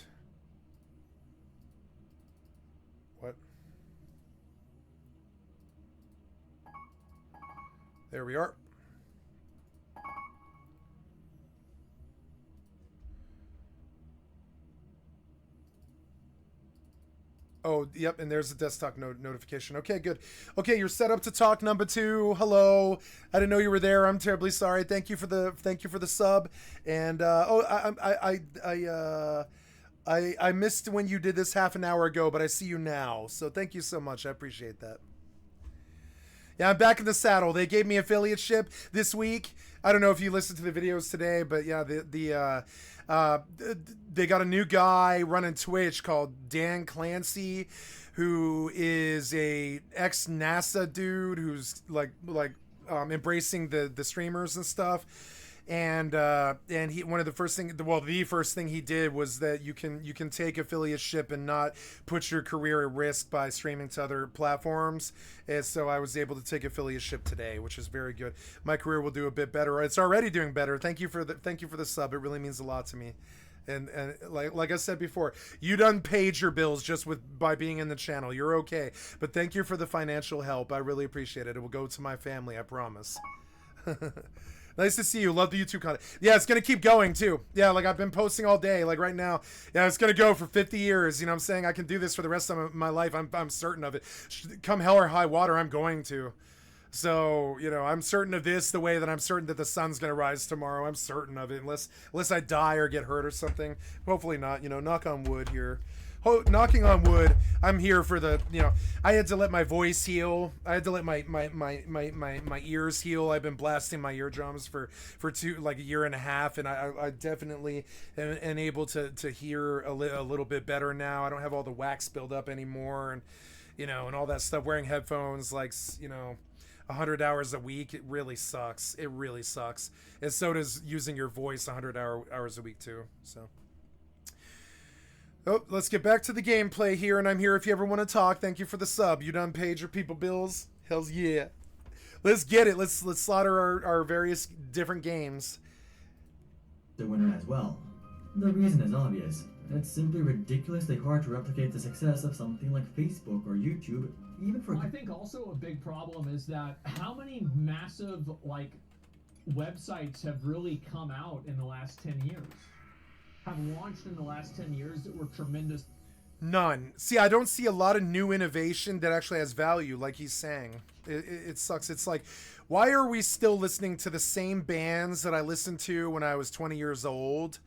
S1: What? There we are. Oh, yep, and there's a desktop notification. Okay, good. Okay, you're set up to talk, number 2. Hello. I didn't know you were there. I'm terribly sorry. Thank you for the sub. And I missed when you did this half an hour ago, but I see you now. So thank you so much. I appreciate that. Yeah, I'm back in the saddle. They gave me affiliateship this week. I don't know if you listened to the videos today, but yeah, they got a new guy running Twitch called Dan Clancy, who is a ex-NASA dude who's like embracing the streamers and stuff. And he the first thing he did was that you can take affiliateship and not put your career at risk by streaming to other platforms. And so I was able to take affiliateship today, which is very good. My career will do a bit better. It's already doing better. Thank you for the sub. It really means a lot to me. And like I said before, you done paid your bills just by being in the channel. You're okay. But thank you for the financial help. I really appreciate it. It will go to my family, I promise. Nice to see you. Love the YouTube content. Yeah, it's going to keep going, too. Yeah, like, I've been posting all day, like, right now. Yeah, it's going to go for 50 years. You know what I'm saying? I can do this for the rest of my life. I'm certain of it. Come hell or high water, I'm going to. So, you know, I'm certain of this the way that I'm certain that the sun's going to rise tomorrow. I'm certain of it, unless I die or get hurt or something. Hopefully not, you know, knock on wood here. Knocking on wood, I'm here for the, you know, I had to let my voice heal. I had to let my ears heal. I've been blasting my eardrums for a year and a half, and I definitely am able to hear a little bit better now. I don't have all the wax build up anymore, and, you know, and all that stuff. Wearing headphones, like, you know, 100 hours a week, it really sucks. It really sucks. And so does using your voice 100 hours a week too, so. Oh, let's get back to the gameplay here, and I'm here if you ever want to talk. Thank you for the sub. You done paid your people bills? Hells yeah. Let's get it. Let's slaughter our various different games.
S3: The winner as well. The reason is obvious. It's simply ridiculously hard to replicate the success of something like Facebook or YouTube, even for...
S2: I think also a big problem is that how many massive, like, websites have really come out in the last 10 years? Have launched in the last 10 years that were tremendous?
S1: None. See, I don't see a lot of new innovation that actually has value, like he's saying. It sucks. It's like, why are we still listening to the same bands that I listened to when I was 20 years old?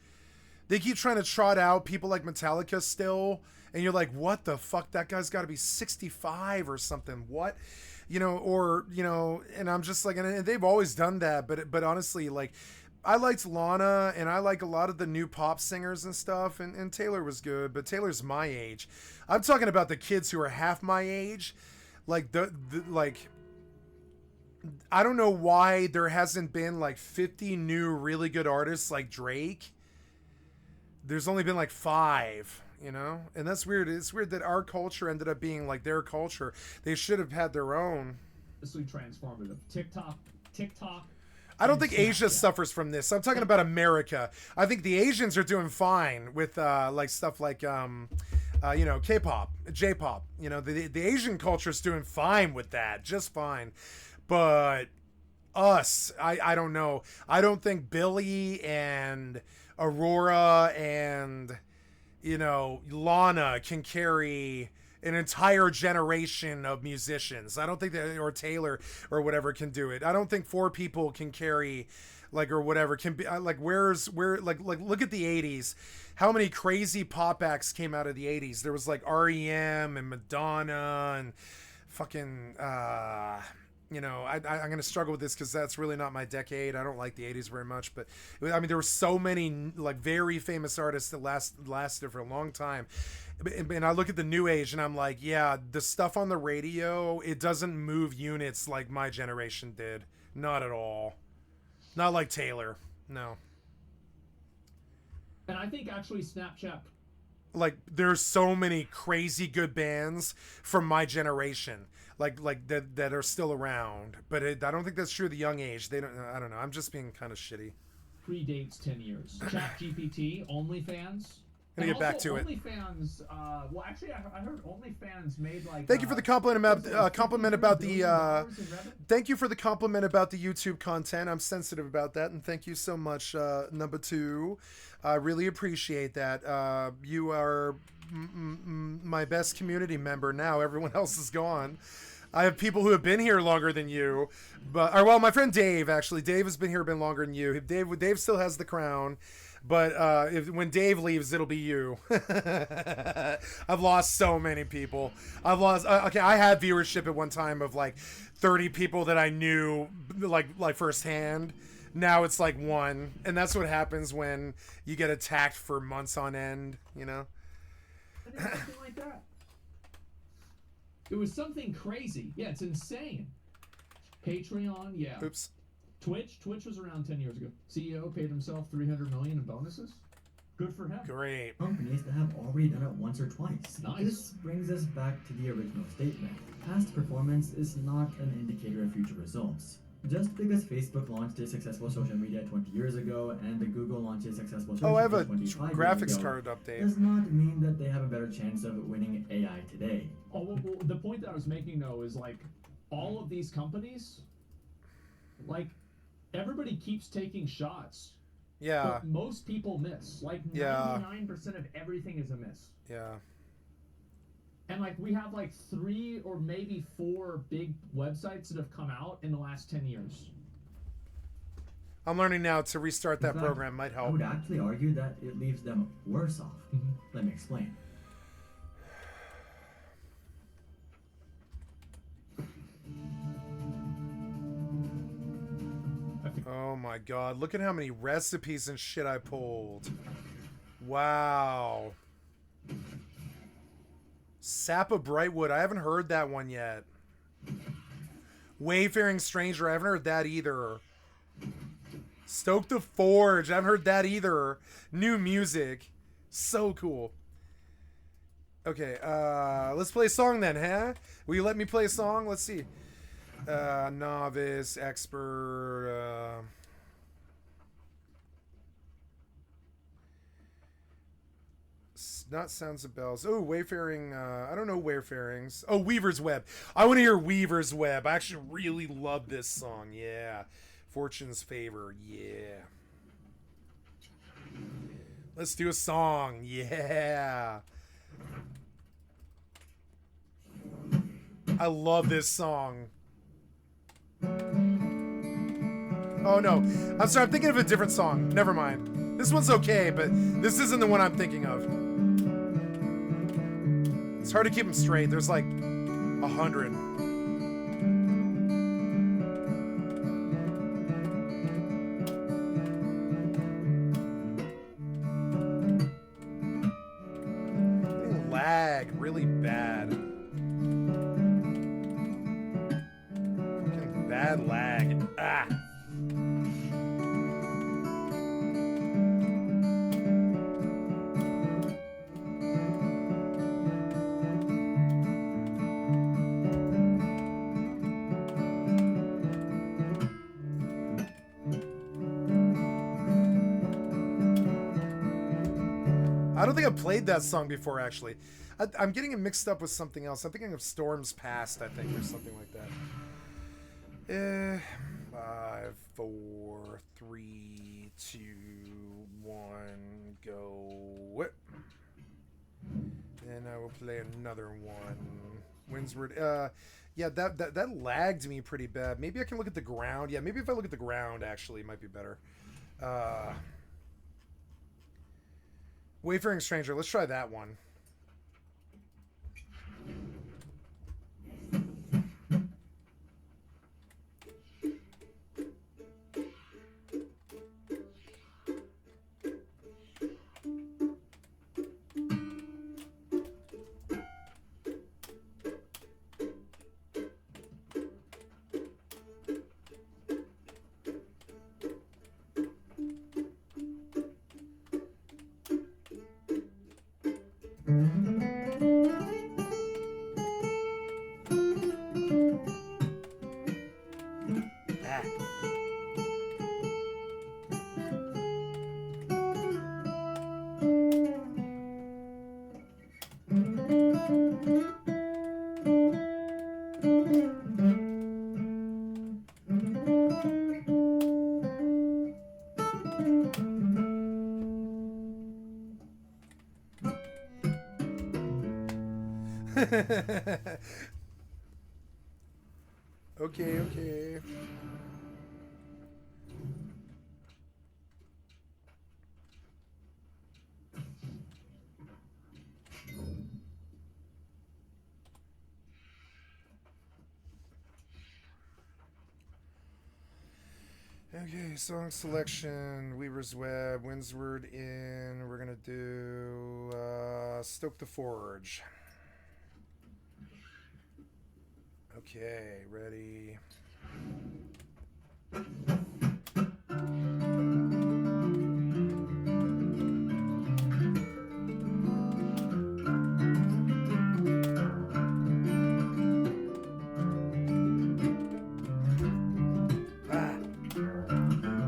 S1: They keep trying to trot out people like Metallica still, and you're like, what the fuck? That guy's got to be 65 or something. What? You know, or, you know, and I'm just like, and they've always done that, but honestly, like, I liked Lana, and I like a lot of the new pop singers and stuff, and Taylor was good, but Taylor's my age. I'm talking about the kids who are half my age. Like, like, I don't know why there hasn't been, like, 50 new really good artists like Drake. There's only been, like, 5, you know? And that's weird. It's weird that our culture ended up being like their culture. They should have had their own.
S2: Transformative. TikTok.
S1: I don't think Asia suffers from this. I'm talking about America. I think the Asians are doing fine with like stuff like you know, K-pop, J-pop. You know, the Asian culture is doing fine with that, just fine. But us, I don't know. I don't think Billy and Aurora and, you know, Lana can carry an entire generation of musicians. I don't think that, or Taylor or whatever can do it. I don't think 4 people can carry, like, or whatever can be like, where like look at the 80s. How many crazy pop acts came out of the 80s? There was like REM and Madonna and fucking you know, I'm going to struggle with this because that's really not my decade. I don't like the 80s very much. But, I mean, there were so many, like, very famous artists that lasted for a long time. And I look at the new age and I'm like, yeah, the stuff on the radio, it doesn't move units like my generation did. Not at all. Not like Taylor. No.
S2: And I think actually Snapchat...
S1: Like, there's so many crazy good bands from my generation. Like that are still around, but I don't think that's true of the young age. They don't. I don't know. I'm just being kind of shitty.
S2: Predates 10 years. ChatGPT, OnlyFans.
S1: Gonna get back to it.
S2: OnlyFans. Well, actually, I heard OnlyFans made like.
S1: Thank you for the compliment about the. Thank you for the compliment about the YouTube content. I'm sensitive about that, and thank you so much, number 2. I really appreciate that. You are my best community member now. Everyone else is gone. I have people who have been here longer than you, but well, my friend Dave, actually, Dave has been longer than you. Dave still has the crown, but when Dave leaves, it'll be you. I've lost so many people. I've lost. Okay, I had viewership at one time of like 30 people that I knew like firsthand. Now it's like 1, and that's what happens when you get attacked for months on end. You know.
S2: Something like that. It was something crazy. Yeah, it's insane. Patreon, yeah.
S1: Oops.
S2: Twitch was around 10 years ago. CEO paid himself $300 million in bonuses. Good for him.
S1: Great.
S3: Companies that have already done it once or twice.
S2: Nice.
S3: This brings us back to the original statement. Past performance is not an indicator of future results. Just because Facebook launched a successful social media 20 years ago and the Google launched a successful search
S1: I have a
S3: 25
S1: graphics
S3: years ago,
S1: card update.
S3: does not mean that they have a better chance of winning AI today.
S2: Oh, well, the point that I was making though is like all of these companies, like everybody keeps taking shots.
S1: Yeah.
S2: But most people miss. Like 99% of everything is a miss.
S1: Yeah.
S2: And like we have like 3 or maybe 4 big websites that have come out in the last 10 years.
S1: I'm learning now to restart that program might help.
S3: I would actually argue that it leaves them worse off. Let me explain.
S1: Oh my god, look at how many recipes and shit I pulled. Wow. Sap of Brightwood, I haven't heard that one yet. Wayfaring Stranger, I haven't heard that either. Stoke the Forge, I haven't heard that either. New music. So cool. Okay, let's play a song then, huh? Will you let me play a song? Let's see. Novice, expert, not Sounds of Bells. Oh, Wayfaring, I don't know Wayfarings. Oh, Weaver's Web. I want to hear Weaver's Web. I actually really love this song. Yeah. Fortune's Favor. Yeah. Let's do a song. Yeah. I love this song. Oh no, I'm sorry, I'm thinking of a different song. Never mind. This one's okay, but this isn't the one I'm thinking of. It's hard to keep them straight. There's like 100. They lag really bad. Fucking bad lag. Ah. I don't think I've played that song before, actually. I'm getting it mixed up with something else. I'm thinking of Storm's Past, I think, or something like that. 5, 4, 3, 2, 1, go. What? And I will play another one. Windsward. Yeah, that lagged me pretty bad. Maybe I can look at the ground. Yeah, maybe if I look at the ground, actually, it might be better. Wayfaring Stranger. Let's try that one. Okay. Okay, song selection, Weaver's Web, Windsward Inn. We're gonna do Stoke the Forge. Okay, ready.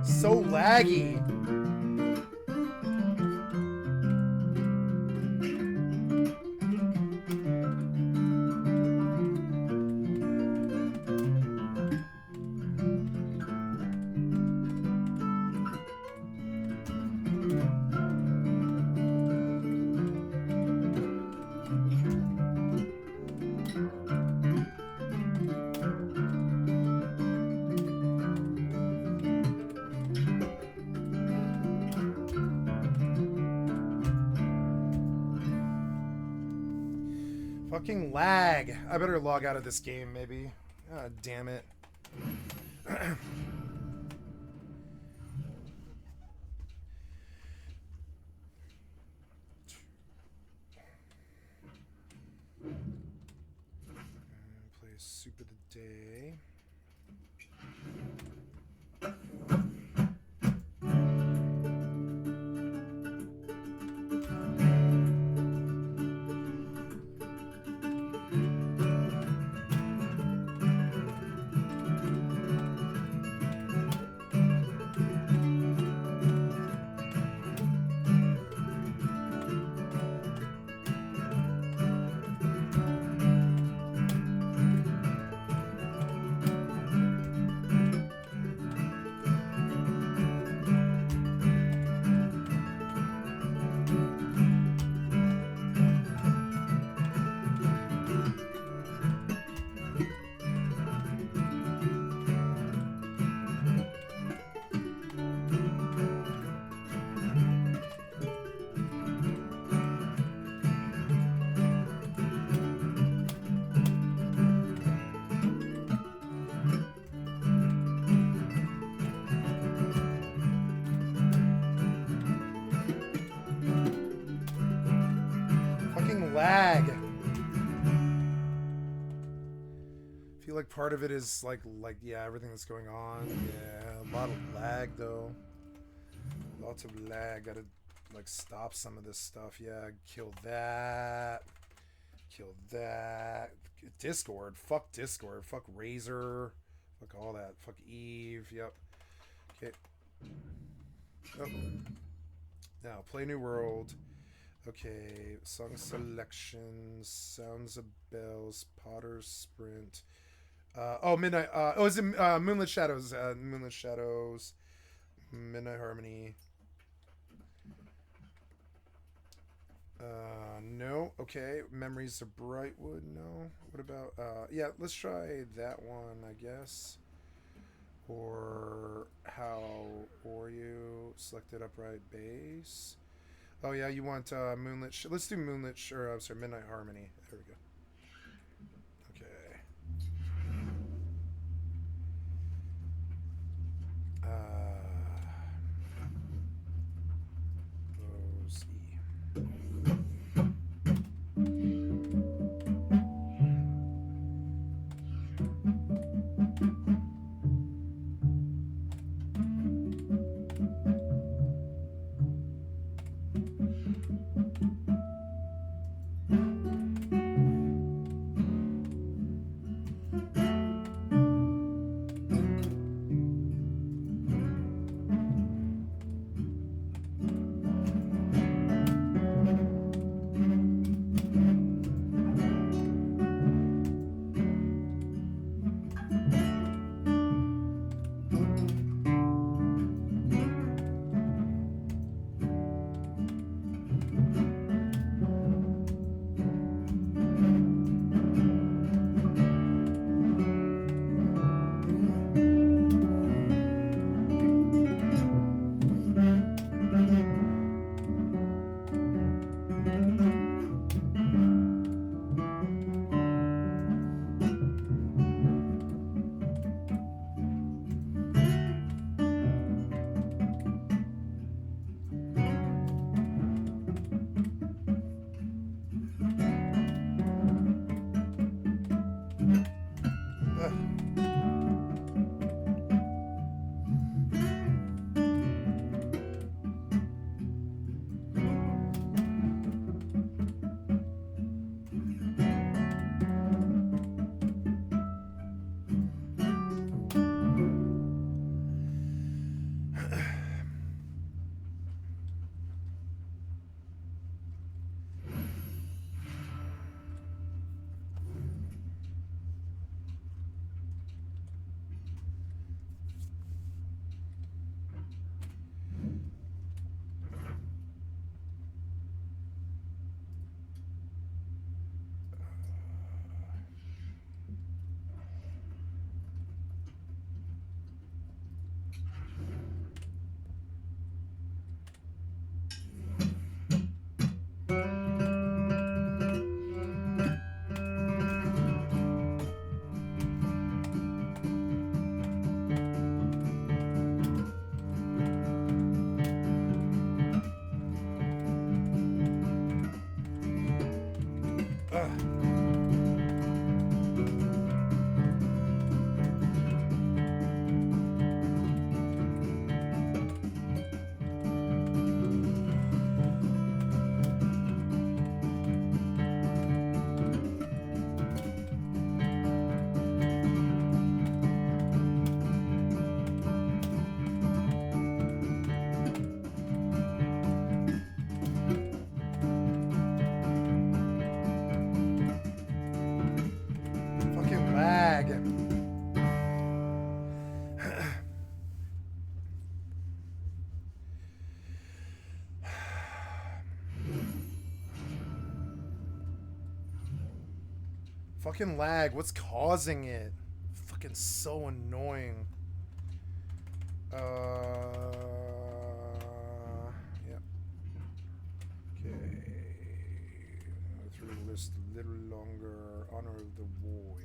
S1: So laggy. Fucking lag. I better log out of this game, maybe. Ah, damn it. Play Soup of the Day. Lag. I feel like part of it is like yeah, everything that's going on. Yeah, a lot of lag though. Lots of lag. Gotta like stop some of this stuff. Yeah, kill that. Kill that. Discord. Fuck Discord. Fuck Razer. Fuck all that. Fuck EvE. Yep. Okay. Oh. Now play New World. Okay, song selections, sounds of bells, Potter's Sprint. Midnight. Is it Moonlit Shadows? Moonlit Shadows, Midnight Harmony. No. Okay, Memories of Brightwood. No. What about? Yeah, let's try that one, I guess. Or how? Or you selected upright bass. Oh yeah, you want Moonlit? Let's do Moonlit. Or I'm sorry, Midnight Harmony. There we go. Okay. Rose E. Fucking lag. What's causing it? Fucking so annoying. Yep. Okay. Through the list a little longer. Honor of the Warrior.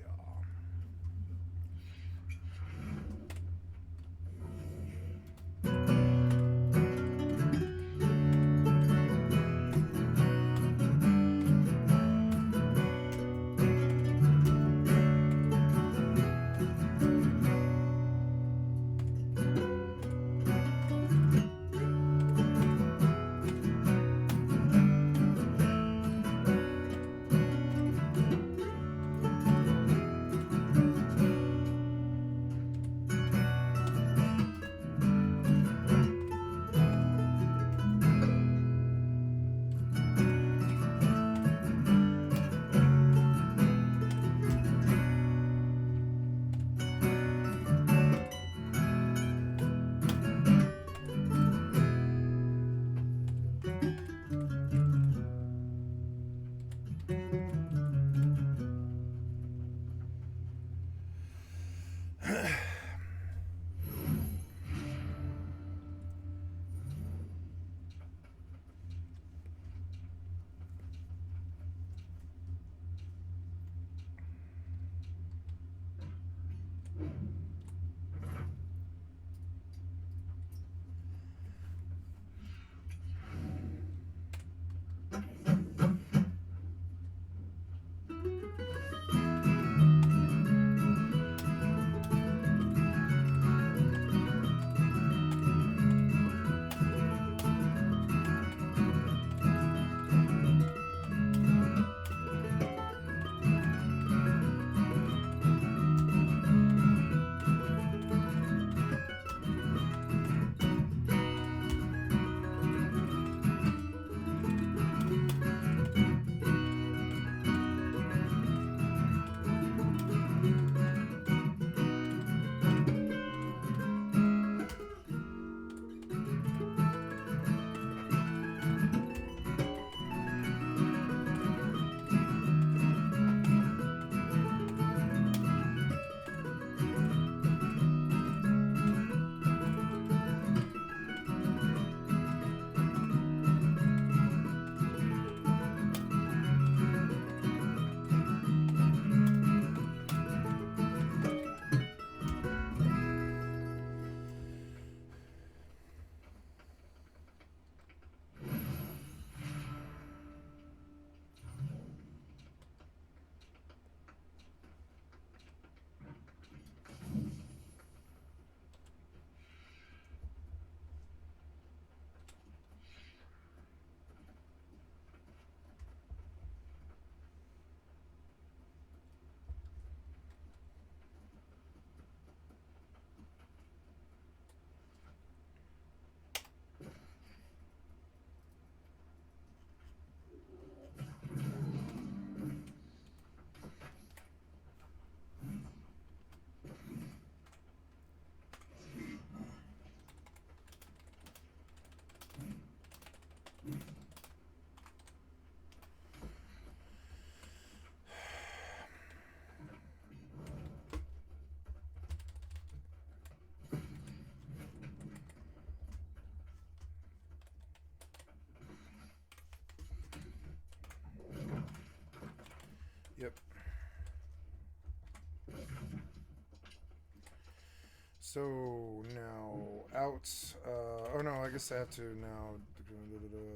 S1: So now out. Oh no, I guess I have to now.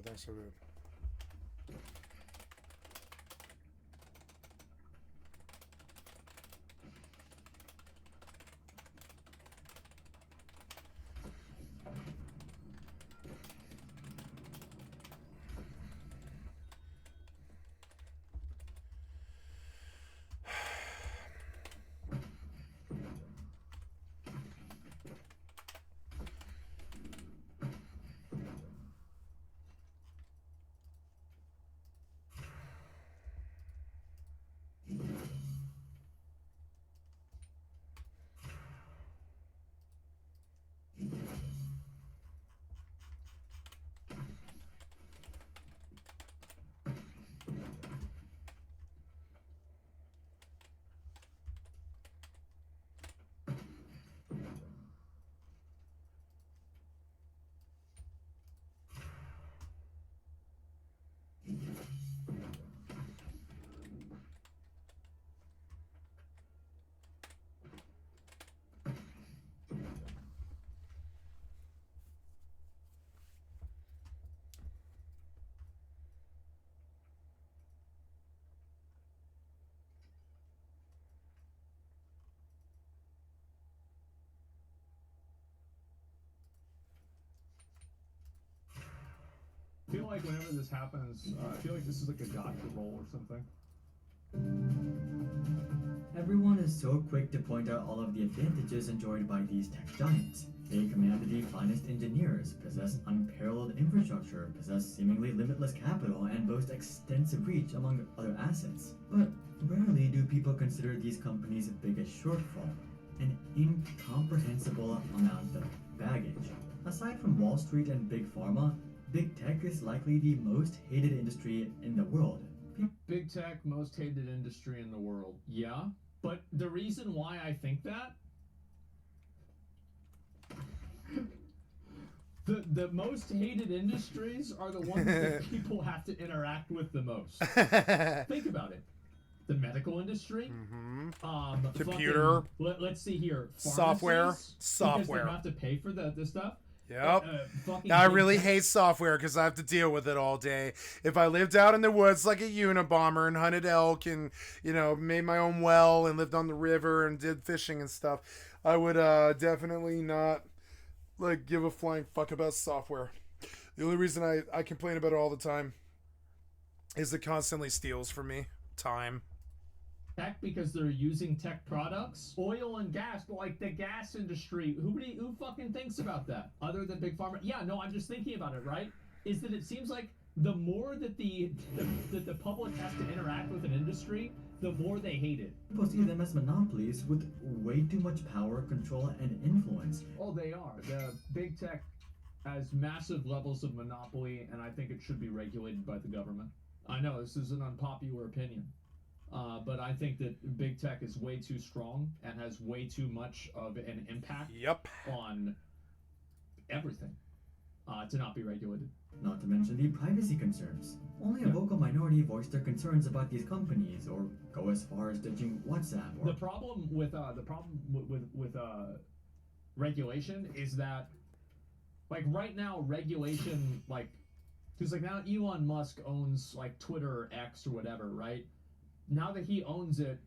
S1: Thanks for that.
S2: I feel like whenever this happens, I feel like this is like a gotcha roll or something.
S3: Everyone is so quick to point out all of the advantages enjoyed by these tech giants. They command the finest engineers, possess unparalleled infrastructure, possess seemingly limitless capital, and boast extensive reach among other assets. But rarely do people consider these companies' biggest shortfall, an incomprehensible amount of baggage. Aside from Wall Street and Big Pharma, Big Tech is likely the most hated industry in the world.
S2: Big Tech, most hated industry in the world. Yeah, but the reason why I think that, the most hated industries are the ones that people have to interact with the most. Think about it. The medical industry,
S1: computer,
S2: let's see here,
S1: software,
S2: because they have to pay for the stuff.
S1: Yep. I really hate software because I have to deal with it all day. If I lived out in the woods like a Unabomber and hunted elk and, you know, made my own well and lived on the river and did fishing and stuff, I would definitely not like give a flying fuck about software. The only reason I complain about it all the time is it constantly steals from me time.
S2: Tech because they're using tech products, oil and gas, but like the gas industry, who fucking thinks about that other than Big Pharma? Yeah, no, I'm just thinking about it, right? Is that it seems like the more that the public has to interact with an industry, the more they hate it.
S3: People see them as monopolies with way too much power, control, and influence.
S2: Oh, they are. The Big Tech has massive levels of monopoly, and I think it should be regulated by the government. I know this is an unpopular opinion. But I think that Big Tech is way too strong and has way too much of an impact on everything to not be regulated.
S3: Not to mention the privacy concerns. Only a vocal minority voice their concerns about these companies or go as far as ditching WhatsApp. Or...
S2: The problem with regulation is that, like right now, regulation, like, because like now Elon Musk owns like Twitter or X or whatever, right? Now that he owns it,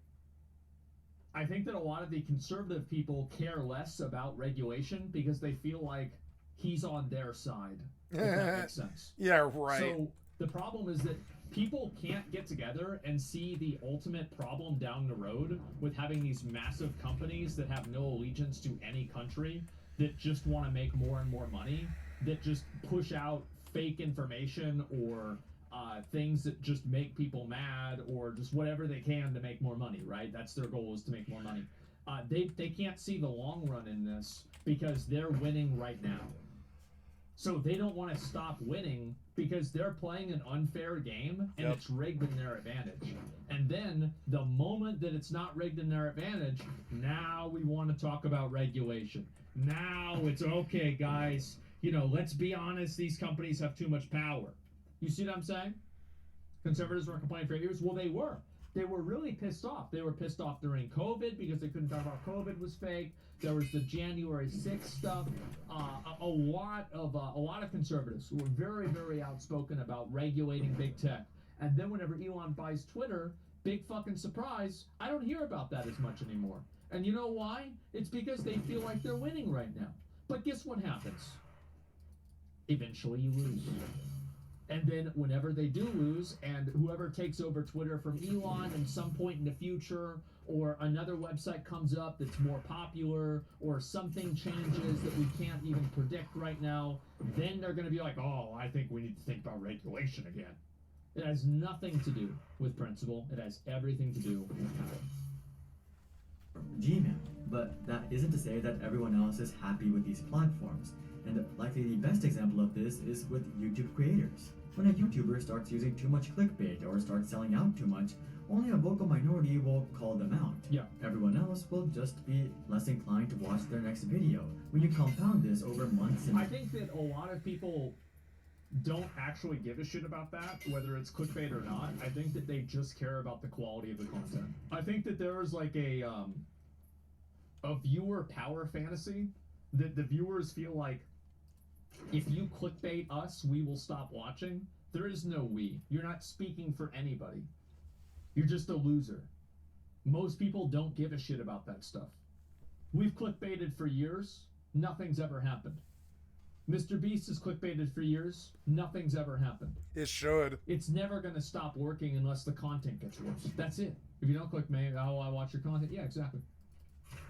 S2: I think that a lot of the conservative people care less about regulation because they feel like he's on their side, if that makes sense.
S1: Yeah, right.
S2: So the problem is that people can't get together and see the ultimate problem down the road with having these massive companies that have no allegiance to any country, that just want to make more and more money, that just push out fake information or things that just make people mad or just whatever they can to make more money, right? That's their goal, is to make more money. They can't see the long run in this because they're winning right now. So they don't want to stop winning because they're playing an unfair game and it's rigged in their advantage. And then the moment that it's not rigged in their advantage, now we want to talk about regulation. Now it's okay, guys. You know, let's be honest, these companies have too much power. You see what I'm saying? Conservatives were complaining for years. Well, they were. they were really pissed off. They were pissed off during COVID because they couldn't talk about COVID was fake. There was the January 6th stuff. A lot of conservatives who were very, very outspoken about regulating big tech. And then whenever Elon buys Twitter, big fucking surprise, I don't hear about that as much anymore. And you know why? It's because they feel like they're winning right now. But guess what happens? Eventually you lose. And then whenever they do lose, and whoever takes over Twitter from Elon at some point in the future, or another website comes up that's more popular, or something changes that we can't even predict right now, then they're going to be like, oh, I think we need to think about regulation again. It has nothing to do with principle. It has everything to do with power.
S3: Gmail, but that isn't to say that everyone else is happy with these platforms. And likely the best example of this is with YouTube creators. When a YouTuber starts using too much clickbait or starts selling out too much, only a vocal minority will call them out.
S2: Yeah.
S3: Everyone else will just be less inclined to watch their next video. When you compound this over months and...
S2: I think that a lot of people don't actually give a shit about that, whether it's clickbait or not. I think that they just care about the quality of the content. I think that there is like a viewer power fantasy that the viewers feel like, if you clickbait us, we will stop watching. There is no we. You're not speaking for anybody. You're just a loser. Most people don't give a shit about that stuff. We've clickbaited for years. Nothing's ever happened. Mr. Beast has clickbaited for years. Nothing's ever happened.
S1: It should.
S2: It's never going to stop working unless the content gets worse. That's it. If you don't click me, oh, I watch your content. Yeah, exactly.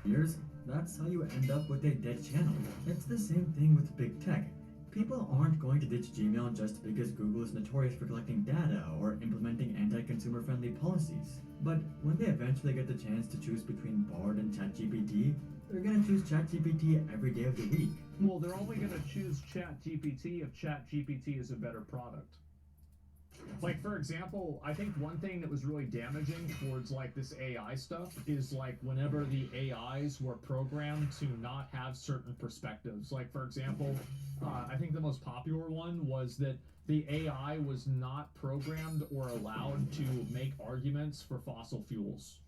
S3: Years, that's how you end up with a dead channel. It's the same thing with big tech. People aren't going to ditch Gmail just because Google is notorious for collecting data or implementing anti-consumer friendly policies. But when they eventually get the chance to choose between Bard and ChatGPT, they're gonna choose ChatGPT every day of the week.
S2: Well, they're only gonna choose ChatGPT if ChatGPT is a better product. Like, for example, I think one thing that was really damaging towards, like, this AI stuff is, like, whenever the AIs were programmed to not have certain perspectives. Like, for example, I think the most popular one was that the AI was not programmed or allowed to make arguments for fossil fuels.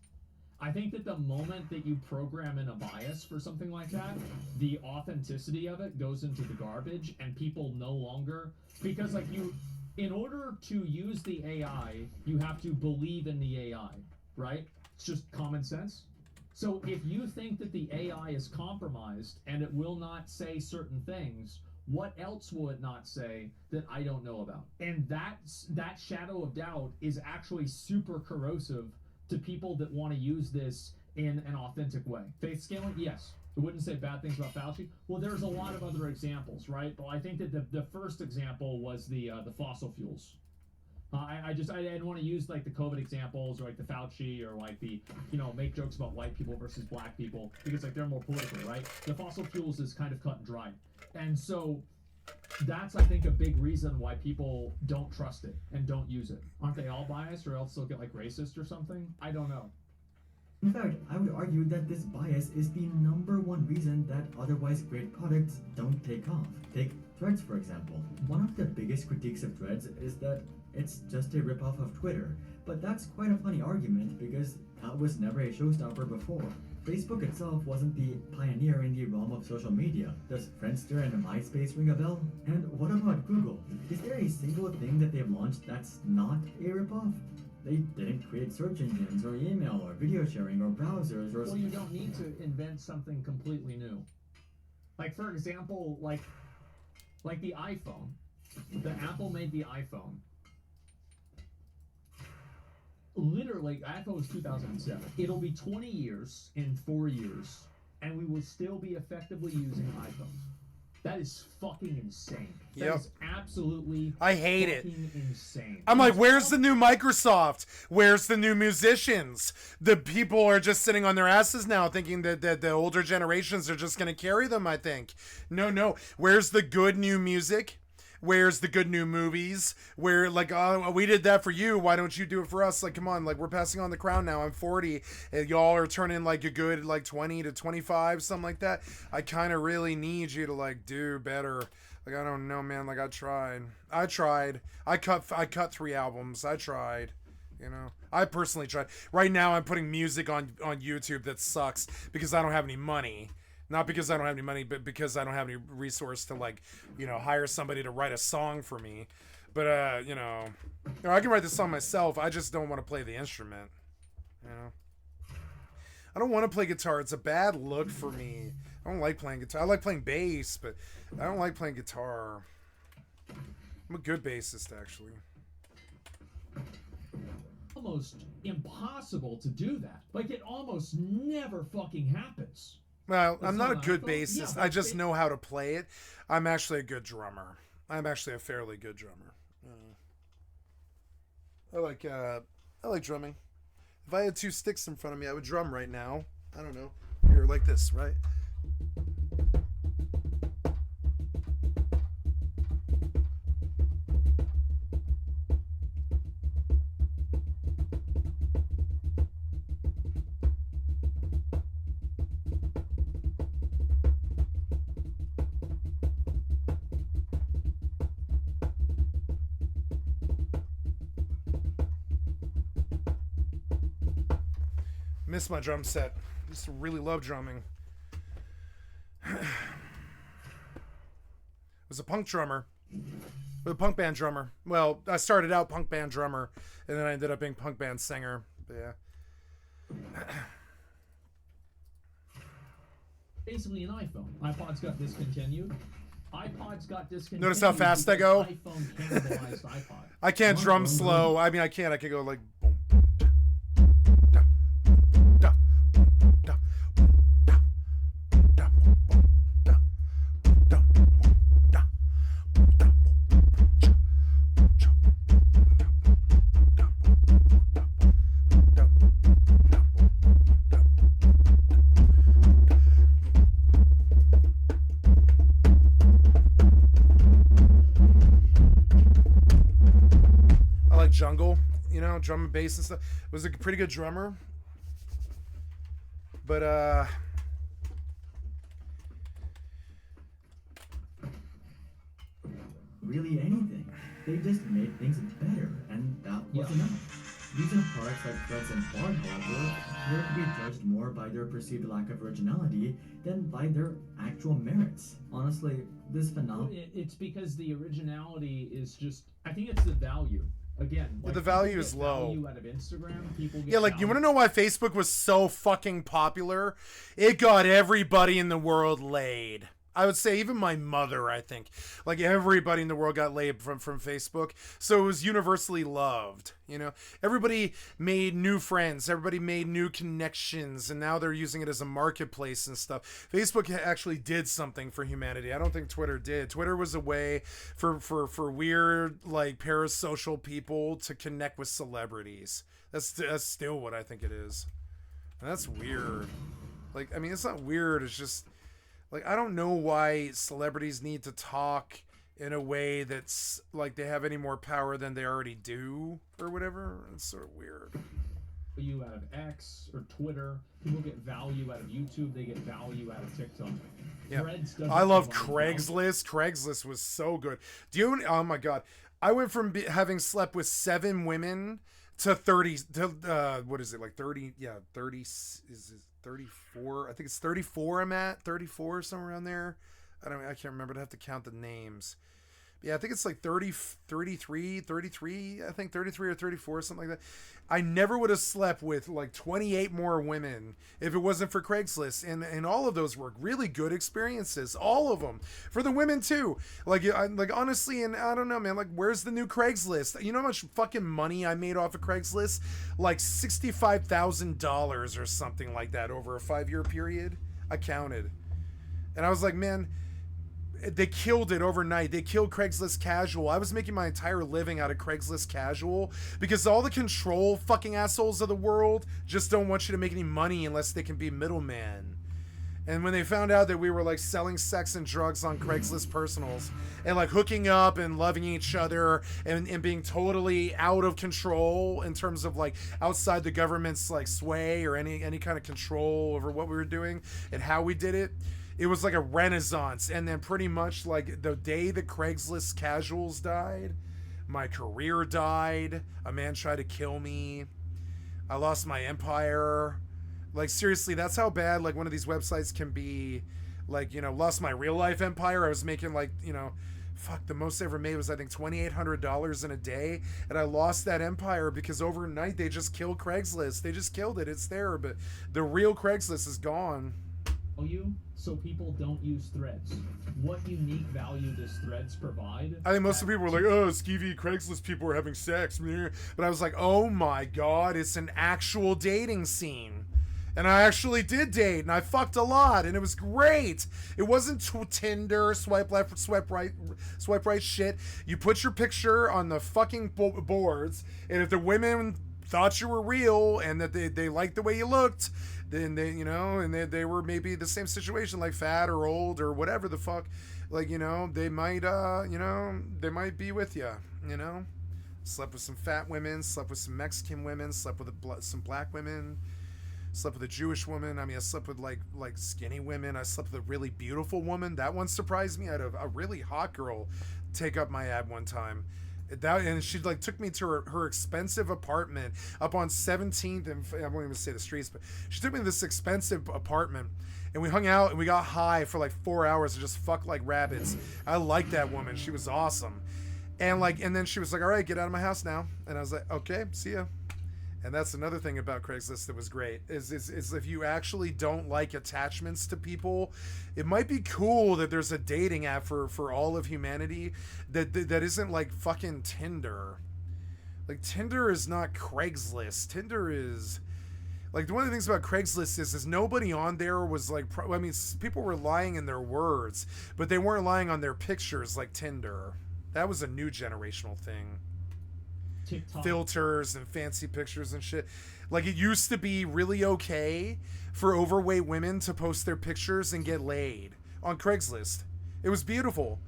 S2: I think that the moment that you program in a bias for something like that, the authenticity of it goes into the garbage, and people no longer... Because, like, in order to use the AI, you have to believe in the AI, right? It's just common sense. So if you think that the AI is compromised and it will not say certain things, what else will it not say that I don't know about? And that shadow of doubt is actually super corrosive to people that want to use this in an authentic way. Faith scaling, yes. I wouldn't say bad things about Fauci. Well, there's a lot of other examples, right? But I think that the first example was the fossil fuels. I didn't want to use like the COVID examples or like the Fauci or like the, make jokes about white people versus black people because like they're more political, right? The fossil fuels is kind of cut and dried. And so that's, I think, a big reason why people don't trust it and don't use it. Aren't they all biased, or else they'll get like racist or something? I don't know.
S3: In fact, I would argue that this bias is the #1 reason that otherwise great products don't take off. Take Threads, for example. One of the biggest critiques of Threads is that it's just a ripoff of Twitter. But that's quite a funny argument because that was never a showstopper before. Facebook itself wasn't the pioneer in the realm of social media. Does Friendster and MySpace ring a bell? And what about Google? Is there a single thing that they've launched that's not a ripoff? They didn't create search engines or email or video sharing or browsers or...
S2: Well, you don't need to invent something completely new. Like, for example, like the iPhone. The Apple made the iPhone. Literally, iPhone was 2007. It'll be 20 years in 4 years, and we will still be effectively using iPhones. That is fucking insane. That is absolutely
S1: I hate it.
S2: Insane.
S1: I'm like, where's the new Microsoft? Where's the new musicians? The people are just sitting on their asses now thinking that the older generations are just going to carry them, I think. No. Where's the good new music? Where's the good new movies? Where, like, oh, we did that for you. Why don't you do it for us? Like, come on. Like, we're passing on the crown now. I'm 40. And y'all are turning, like, a good, like, 20 to 25, something like that. I kind of really need you to, like, do better. Like, I don't know, man. Like, I tried. I cut 3 albums. I tried. You know, I personally tried. Right now, I'm putting music on YouTube that sucks because I don't have any money. Not because I don't have any money, but because I don't have any resource to, like, you know, hire somebody to write a song for me. But, you know, I can write the song myself. I just don't want to play the instrument. You know? I don't want to play guitar. It's a bad look for me. I don't like playing guitar. I like playing bass, but I don't like playing guitar. I'm a good bassist, actually.
S2: Almost impossible to do that. Like, it almost never fucking happens.
S1: Well, I'm not a good bassist. Yeah, I just know how to play it. I'm actually a good drummer. I'm actually a fairly good drummer. I like drumming. If I had two sticks in front of me, I would drum right now. I don't know. Here, like this, right? Miss my drum set. I used to really love drumming. Was a punk drummer. A punk band drummer. Well, I started out punk band drummer, and then I ended up being punk band singer. But yeah.
S2: Basically an iPhone. iPods got discontinued. iPods got discontinued.
S1: Notice how fast I go?
S2: iPhone cannibalized iPod.
S1: I can't drum slow. I mean, I can. I could go like... Boom. Jungle, you know, drum and bass and stuff. Was a pretty good drummer, but
S3: really anything. They just made things better, and that was enough. Using products like Threads and Bard, however, appear to be judged more by their perceived lack of originality than by their actual merits. Honestly, this phenomenon...
S2: It's because the originality is just... I think it's the value. Again, like,
S1: the value is low.
S2: Value out of Instagram, people get
S1: like, you want to know why Facebook was so fucking popular? It got everybody in the world laid. I would say even my mother, I think. Like, everybody in the world got laid from Facebook. So it was universally loved, you know? Everybody made new friends. Everybody made new connections. And now they're using it as a marketplace and stuff. Facebook actually did something for humanity. I don't think Twitter did. Twitter was a way for weird, like, parasocial people to connect with celebrities. That's still what I think it is. And that's weird. Like, I mean, it's not weird. It's just... Like, I don't know why celebrities need to talk in a way that's, like, they have any more power than they already do, or whatever. It's sort of weird.
S2: Value out of X or Twitter. People get value out of YouTube. They get value out of TikTok.
S1: Yeah. I love Craigslist. Craigslist was so good. Oh, my God. I went from having slept with 7 women to 30, what is it, like 30, yeah, 30, is it 34? I think it's 34 I'm at, 34, somewhere around there. I can't remember. I'd have to count the names. But yeah, I think it's like 33, I think 33 or 34, something like that. I never would have slept with like 28 more women if it wasn't for Craigslist. And all of those were really good experiences. All of them. For the women too. Like honestly, and I don't know, man, like, where's the new Craigslist? You know how much fucking money I made off of Craigslist? Like $65,000 or something like that over a 5-year period. I counted. And I was like, man, they killed it overnight. They killed Craigslist Casual. I was making my entire living out of Craigslist Casual because all the control fucking assholes of the world just don't want you to make any money unless they can be middlemen. And when they found out that we were like selling sex and drugs on Craigslist Personals and like hooking up and loving each other and being totally out of control in terms of like outside the government's like sway or any kind of control over what we were doing and how we did it, it was like a renaissance. And then pretty much like the day that Craigslist Casuals died, My career died. A man tried to kill me. I lost my empire. Like, seriously, that's how bad, like, one of these websites can be. Like, you know, lost my real life empire. I was making, like, you know, fuck, the most I ever made was, I think, $2,800 in a day. And I lost that empire because overnight they just killed Craigslist. They just killed it. It's there, but the real Craigslist is gone.
S2: You so people don't use threads. What unique value does threads provide?
S1: I think most of the people were like, oh, skeevy Craigslist people are having sex. But I was like, oh my God, it's an actual dating scene. And I actually did date, and I fucked a lot, and it was great. It wasn't Tinder, swipe left, swipe right shit. You put your picture on the fucking boards, and if the women thought you were real and that they liked the way you looked, then they, you know, and they were maybe the same situation, like fat or old or whatever the fuck, like, you know, they might, you know, they might be with you, you know. Slept with some fat women, slept with some Mexican women, slept with some black women. Slept with a Jewish woman. I mean, I slept with like skinny women. I slept with a really beautiful woman. That one surprised me. I had a really hot girl take up my ad one time. And she like took me to her expensive apartment up on 17th, and I won't even say the streets, but she took me to this expensive apartment, and we hung out and we got high for like 4 hours and just fucked like rabbits. I liked that woman. She was awesome. And then she was like, all right, get out of my house now. And I was like, okay, see ya. And that's another thing about Craigslist that was great, is if you actually don't like attachments to people, it might be cool that there's a dating app for all of humanity that isn't like fucking Tinder. Like, Tinder is not Craigslist. Tinder is... Like, one of the things about Craigslist is nobody on there was like... I mean, people were lying in their words, but they weren't lying on their pictures like Tinder. That was a new generational thing. TikTok. Filters and fancy pictures and shit. Like, it used to be really okay for overweight women to post their pictures and get laid on Craigslist. It was beautiful.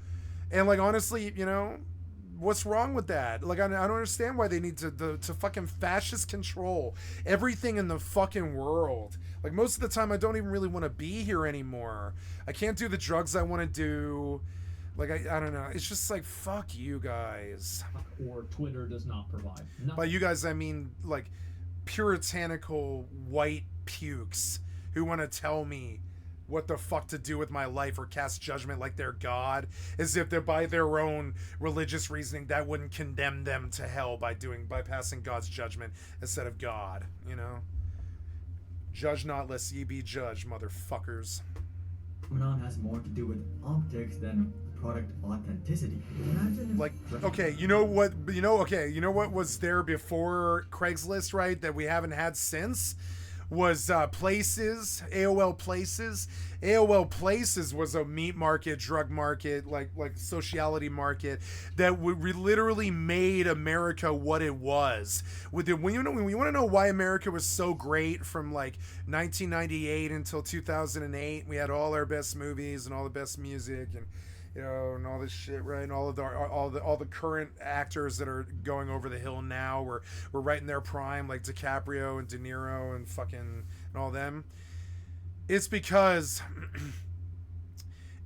S1: And, like, honestly, you know, what's wrong with that? Like, I don't understand why they need to fucking fascist control everything in the fucking world. Like, most of the time I don't even really want to be here anymore. I can't do the drugs I want to do. Like, I don't know. It's just like, fuck you guys.
S2: Or Twitter does not provide. Nothing.
S1: By you guys, I mean, like, puritanical white pukes who want to tell me what the fuck to do with my life or cast judgment like they're God, as if they're by their own religious reasoning that wouldn't condemn them to hell by passing God's judgment instead of God, you know? Judge not lest ye be judged, motherfuckers.
S3: Phenomenon has more to do with optics than product authenticity.
S1: Like, okay, you know what was there before Craigslist, right, that we haven't had since? Was Places, AOL Places. AOL Places was a meat market, drug market, like sociality market that literally made America what it was. When you want to know why America was so great from like 1998 until 2008, we had all our best movies and all the best music and, you know, and all this shit, right? And all the current actors that are going over the hill now were right in their prime, like DiCaprio and De Niro and fucking and all them. It's because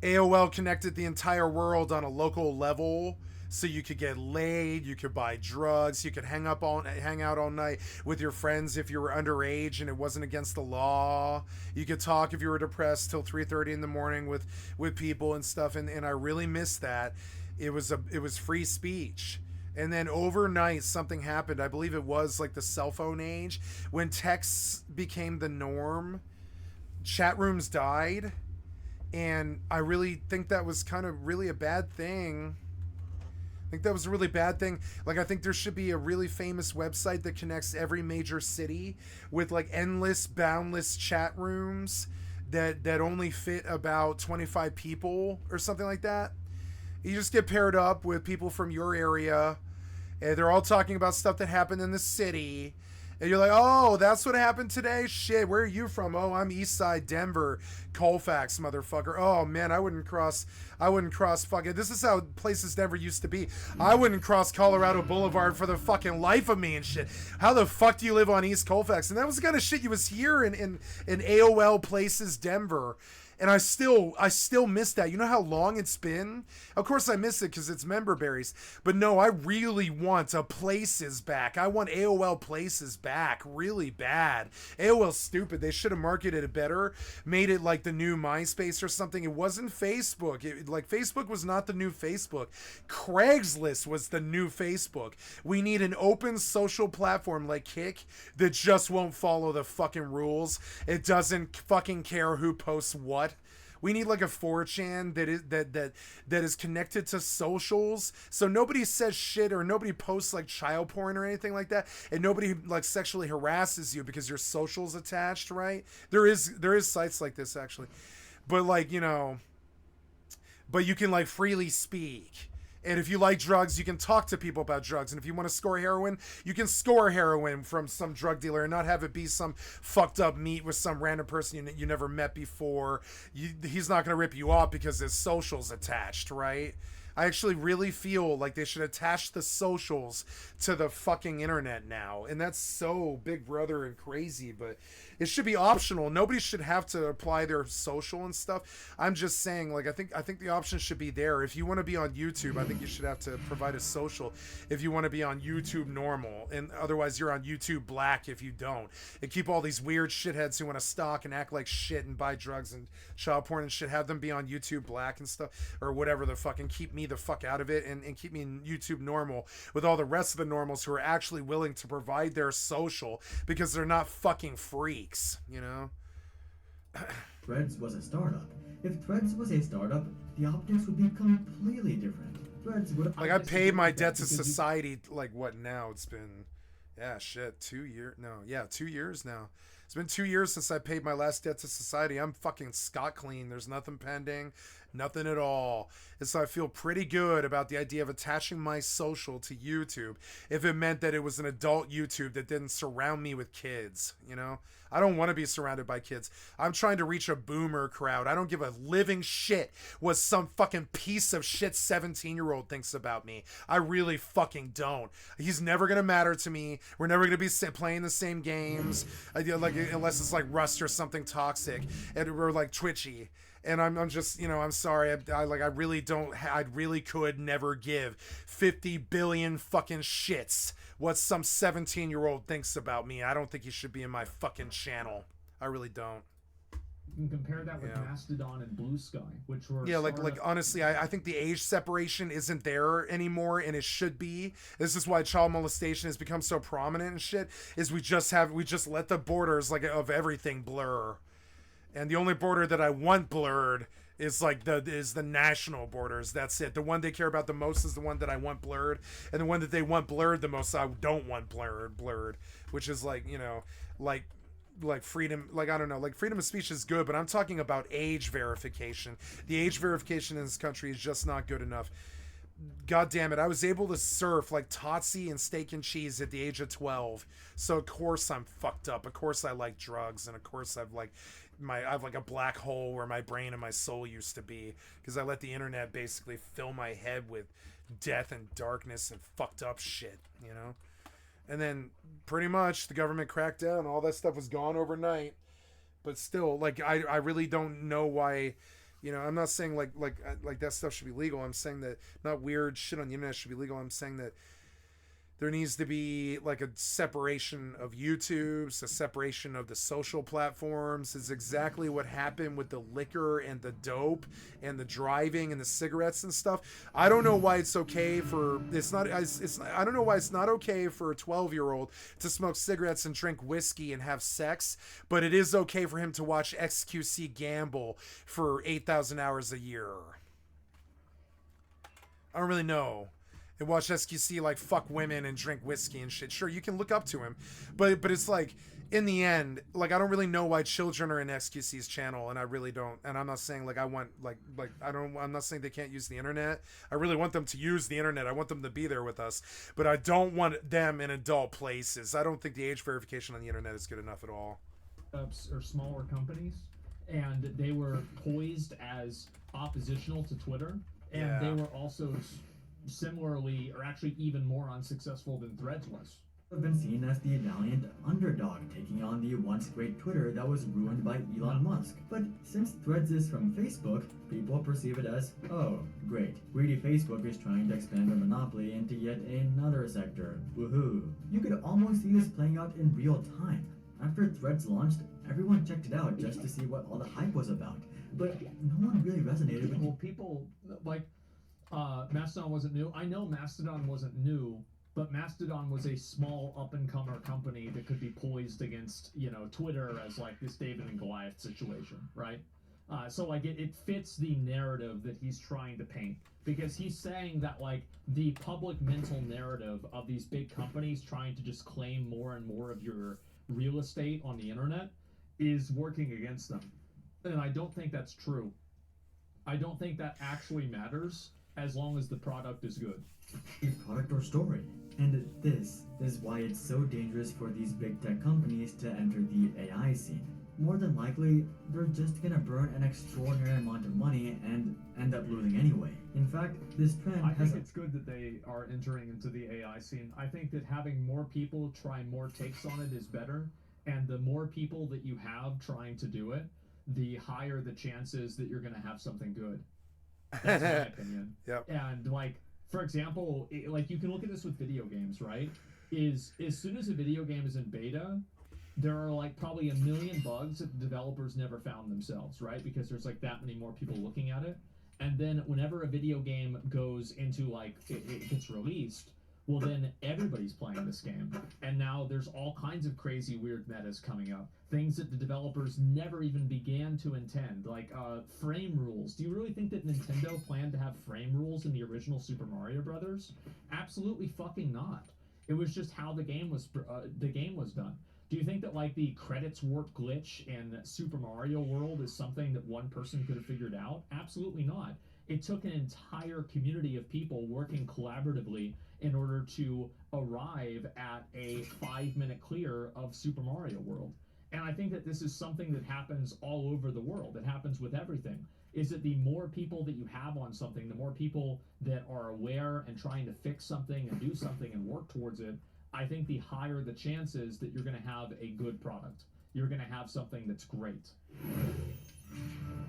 S1: AOL connected the entire world on a local level, so you could get laid, you could buy drugs, you could hang out all night with your friends if you were underage and it wasn't against the law. You could talk if you were depressed till 3:30 in the morning with people and stuff. And I really miss that. It was free speech. And then overnight something happened. I believe it was like the cell phone age, when texts became the norm. Chat rooms died, and I really think that was kind of really a bad thing. I think that was a really bad thing. Like, I think there should be a really famous website that connects every major city with like endless, boundless chat rooms that only fit about 25 people or something like that. You just get paired up with people from your area, and they're all talking about stuff that happened in the city. And you're like, oh, that's what happened today? Shit, where are you from? Oh, I'm East Side, Denver, Colfax, motherfucker. Oh, man, I wouldn't cross fucking... This is how places never used to be. I wouldn't cross Colorado Boulevard for the fucking life of me and shit. How the fuck do you live on East Colfax? And that was the kind of shit you was here in AOL Places, Denver. And I still miss that. You know how long it's been? Of course I miss it because it's member berries. But no, I really want a Places back. I want AOL Places back really bad. AOL's stupid. They should have marketed it better. Made it like the new MySpace or something. It wasn't Facebook. Facebook was not the new Facebook. Craigslist was the new Facebook. We need an open social platform like Kik that just won't follow the fucking rules. It doesn't fucking care who posts what. We need like a 4chan that is connected to socials, so nobody says shit or nobody posts like child porn or anything like that, and nobody like sexually harasses you because your social's attached, right? There is sites like this actually, but like, you know, but you can like freely speak. And if you like drugs, you can talk to people about drugs. And if you want to score heroin, you can score heroin from some drug dealer and not have it be some fucked up meet with some random person you never met before. He's not going to rip you off because his social's attached, right? I actually really feel like they should attach the socials to the fucking internet now. And that's so Big Brother and crazy, but it should be optional. Nobody should have to apply their social and stuff. I'm just saying, like, I think the option should be there. If you want to be on YouTube, I think you should have to provide a social if you want to be on YouTube normal. And otherwise you're on YouTube Black if you don't. And keep all these weird shitheads who want to stalk and act like shit and buy drugs and child porn and shit, have them be on YouTube Black and stuff, or whatever the fucking, keep me the fuck out of it and keep me in YouTube normal with all the rest of the normals who are actually willing to provide their social because they're not fucking freaks, you know?
S3: Threads was a startup. If Threads was a startup, the optics would be completely different. Threads would
S1: like, I paid my debt to society, like, what now? It's been, yeah, shit, 2 years? No, yeah, 2 years now. It's been 2 years since I paid my last debt to society. I'm fucking scot clean. There's nothing pending. Nothing at all. And so I feel pretty good about the idea of attaching my social to YouTube if it meant that it was an adult YouTube that didn't surround me with kids, you know? I don't want to be surrounded by kids. I'm trying to reach a boomer crowd. I don't give a living shit what some fucking piece of shit 17-year-old thinks about me. I really fucking don't. He's never going to matter to me. We're never going to be playing the same games, like, unless it's like Rust or something toxic, and we're like twitchy. And I'm just, you know, I'm sorry. I really don't, I really could never give 50 billion fucking shits what some 17-year-old thinks about me. I don't think he should be in my fucking channel. I really don't.
S2: You can compare that with Mastodon and Blue Sky, which were...
S1: Yeah, like honestly, I think the age separation isn't there anymore, and it should be. This is why child molestation has become so prominent and shit, is we just let the borders, like, of everything blur. And the only border that I want blurred is like the national borders. That's it. The one they care about the most is the one that I want blurred, and the one that they want blurred the most I don't want blurred, which is like, you know, like freedom, like, I don't know, like freedom of speech is good, but I'm talking about age verification. The age verification in this country is just not good enough. God damn it, I was able to surf like Totsie and Steak and Cheese at the age of 12. So of course I'm fucked up. Of course I like drugs, and of course I have like a black hole where my brain and my soul used to be, because I let the internet basically fill my head with death and darkness and fucked up shit, you know? And then pretty much the government cracked down, all that stuff was gone overnight. But still, like, I really don't know why, you know, I'm not saying like that stuff should be legal. I'm saying that not weird shit on the internet should be legal. I'm saying that there needs to be like a separation of YouTube's, a separation of the social platforms. Is exactly what happened with the liquor and the dope and the driving and the cigarettes and stuff. I don't know why it's okay for I don't know why it's not okay for a 12-year-old to smoke cigarettes and drink whiskey and have sex, but it is okay for him to watch XQC gamble for 8,000 hours a year. I don't really know. And watch SQC like fuck women and drink whiskey and shit. Sure, you can look up to him, but it's like, in the end, like, I don't really know why children are in XQC's channel, and I really don't. And I'm not saying like I want I'm not saying they can't use the internet. I really want them to use the internet. I want them to be there with us, but I don't want them in adult places. I don't think the age verification on the internet is good enough at all.
S2: Or smaller companies, and they were poised as oppositional to Twitter, and they were also similarly, or actually even more unsuccessful than Threads was.
S3: have been seen as the valiant underdog taking on the once great Twitter that was ruined by Elon Musk. But since Threads is from Facebook, people perceive it as, oh, great, greedy Facebook is trying to expand their monopoly into yet another sector. Woohoo. You could almost see this playing out in real time. After Threads launched, everyone checked it out just to see what all the hype was about. But no one really resonated with...
S2: Well, people, like, Mastodon wasn't new. I know Mastodon wasn't new, but Mastodon was a small up-and-comer company that could be poised against, you know, Twitter as like this David and Goliath situation, right? So like it fits the narrative that he's trying to paint, because he's saying that like the public mental narrative of these big companies trying to just claim more and more of your real estate on the internet is working against them. And I don't think that's true. I don't think that actually matters as long as the product is good.
S3: Product or story. And this is why it's so dangerous for these big tech companies to enter the AI scene. More than likely, they're just gonna burn an extraordinary amount of money and end up losing anyway. In fact, this trend
S2: I think it's good that they are entering into the AI scene. I think that having more people try more takes on it is better, and the more people that you have trying to do it, the higher the chances that you're gonna have something good. That's my opinion.
S1: Yep.
S2: And like, for example, like you can look at this with video games, right? Is as soon as a video game is in beta, there are like probably 1 million bugs that the developers never found themselves, right? Because there's like that many more people looking at it. And then whenever a video game goes into like, it gets released, well then everybody's playing this game. And now there's all kinds of crazy weird metas coming up. Things that the developers never even began to intend, like frame rules. Do you really think that Nintendo planned to have frame rules in the original Super Mario Brothers? Absolutely fucking not. It was just how the game was done. Do you think that like the credits warp glitch in Super Mario World is something that one person could have figured out? Absolutely not. It took an entire community of people working collaboratively in order to arrive at a 5-minute clear of Super Mario World. And I think that this is something that happens all over the world. It happens with everything. Is that the more people that you have on something, the more people that are aware and trying to fix something and do something and work towards it, I think the higher the chances that you're going to have a good product. You're going to have something that's great.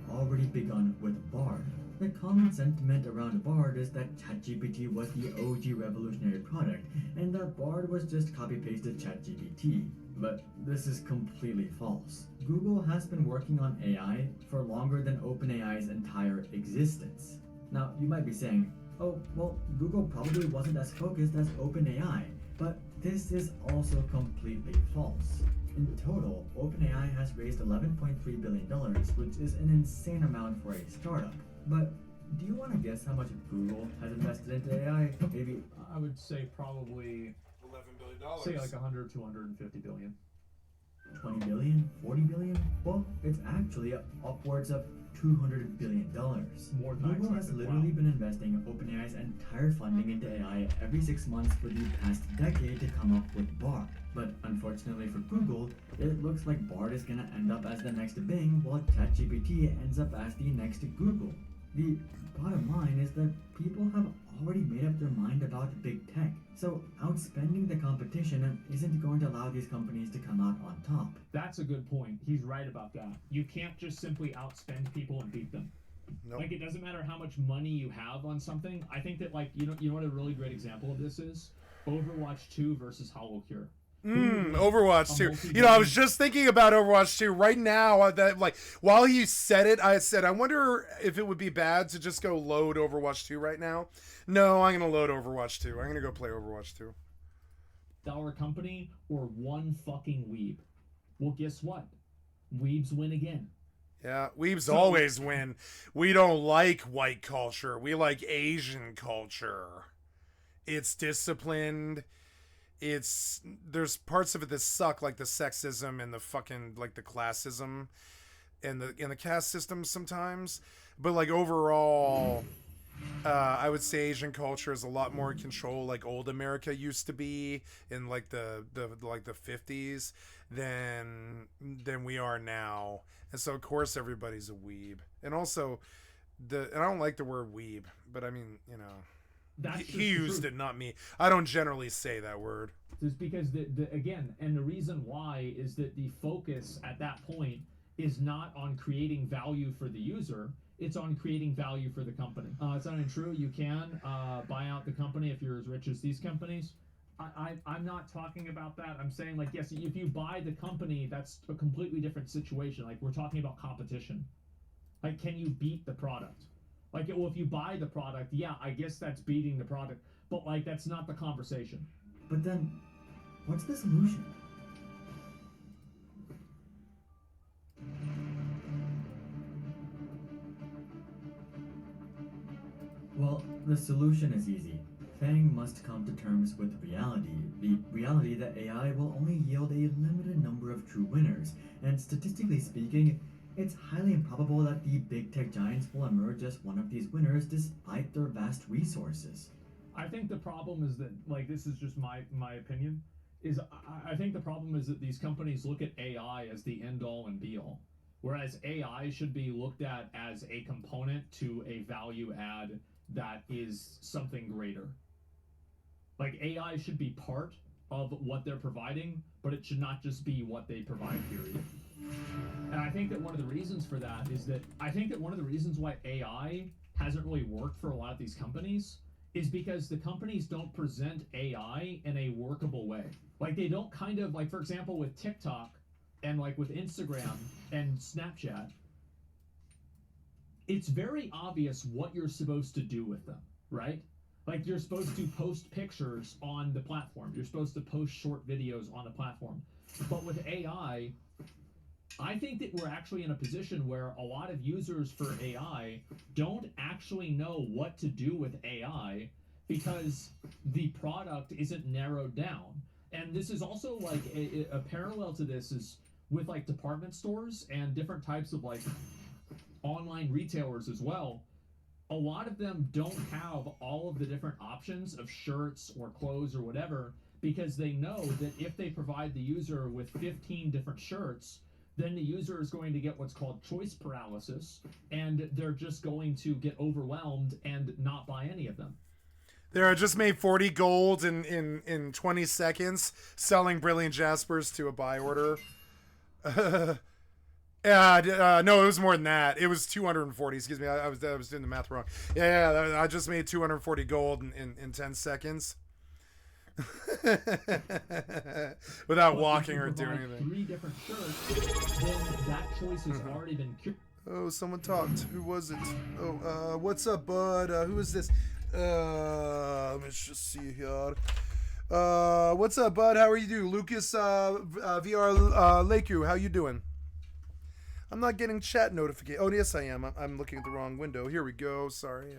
S3: Already begun with Bard. The common sentiment around Bard is that ChatGPT was the OG revolutionary product, and that Bard was just copy-pasted ChatGPT. But this is completely false. Google has been working on AI for longer than OpenAI's entire existence. Now, you might be saying, oh, well, Google probably wasn't as focused as OpenAI, but this is also completely false. In total, OpenAI has raised $11.3 billion, which is an insane amount for a startup. But do you want to guess how much Google has invested into AI? Maybe
S2: I would say probably
S1: $11 billion.
S2: say like 100, 250 billion.
S3: 20 billion? 40 billion? Well, it's actually upwards of $200 billion.
S2: More than
S3: Google has literally been investing OpenAI's entire funding into AI every 6 months for the past decade to come up with Bard. But unfortunately for Google, it looks like Bard is gonna end up as the next Bing, while ChatGPT ends up as the next Google. The bottom line is that people have already made up their mind about big tech, so outspending the competition isn't going to allow these companies to come out on top.
S2: That's a good point. He's right about that. You can't just simply outspend people and beat them.
S1: Nope.
S2: Like, it doesn't matter how much money you have on something. I think that, like, you know what a really great example of this is? Overwatch 2 versus HoloCure.
S1: Overwatch 2. You know, I was just thinking about Overwatch 2 right now. That, like, while he said it, I said, I wonder if it would be bad to just go load Overwatch 2 right now. No, I'm going to load Overwatch 2. I'm going to go play Overwatch 2.
S2: Dollar company or one fucking weeb. Well, guess what? Weebs win again.
S1: Yeah, weebs always win. We don't like white culture. We like Asian culture. It's disciplined. There's parts of it that suck, like the sexism and the fucking, like, the classism and the caste system sometimes, but like overall, I would say Asian culture is a lot more in control, like old America used to be in like the 50s than we are now. And so of course everybody's a weeb. And also and I don't like the word weeb, but I mean, you know.
S2: that's
S1: he used it, not me. I don't generally say that word.
S2: Just because again, and the reason why is that the focus at that point is not on creating value for the user, it's on creating value for the company. It's not even true. You can buy out the company if you're as rich as these companies. I'm not talking about that. I'm saying, like, yes, if you buy the company, that's a completely different situation. Like, we're talking about competition. Like, can you beat the product? Like, well, if you buy the product, yeah, I guess that's beating the product. But, like, that's not the conversation.
S3: But then, what's the solution? Well, the solution is easy. Fang must come to terms with reality, the reality that AI will only yield a limited number of true winners, and statistically speaking, it's highly improbable that the big tech giants will emerge as one of these winners despite their vast resources.
S2: I think the problem is that, like, this is just my opinion, is I think the problem is that these companies look at AI as the end-all and be-all, whereas AI should be looked at as a component to a value add that is something greater. Like, AI should be part of what they're providing, but it should not just be what they provide, period. And I think that one of the reasons for that is that I think that one of the reasons why AI hasn't really worked for a lot of these companies is because the companies don't present AI in a workable way. Like, they don't kind of, like, for example, with TikTok and, like, with Instagram and Snapchat, it's very obvious what you're supposed to do with them, right? Like, you're supposed to post pictures on the platform. You're supposed to post short videos on the platform. But with AI, I think that we're actually in a position where a lot of users for AI don't actually know what to do with AI because the product isn't narrowed down. And this is also, like, a parallel to this is with, like, department stores and different types of, like, online retailers as well. A lot of them don't have all of the different options of shirts or clothes or whatever because they know that if they provide the user with 15 different shirts, then the user is going to get what's called choice paralysis, and they're just going to get overwhelmed and not buy any of them.
S1: There, I just made 40 gold in 20 seconds selling Brilliant Jaspers to a buy order. No, it was more than that. It was 240. Excuse me, I was doing the math wrong. Yeah, I just made 240 gold in 10 seconds. Without walking or doing anything.
S2: 3 different shirts, then that choice has already been cured.
S1: Oh, someone talked. Who was it? Oh, what's up, bud? Who is this? Let me just see here. What's up, bud? How are you doing? Lucas VR Lakeu, how you doing? I'm not getting chat notification. Oh, yes, I am. I'm looking at the wrong window. Here we go. Sorry.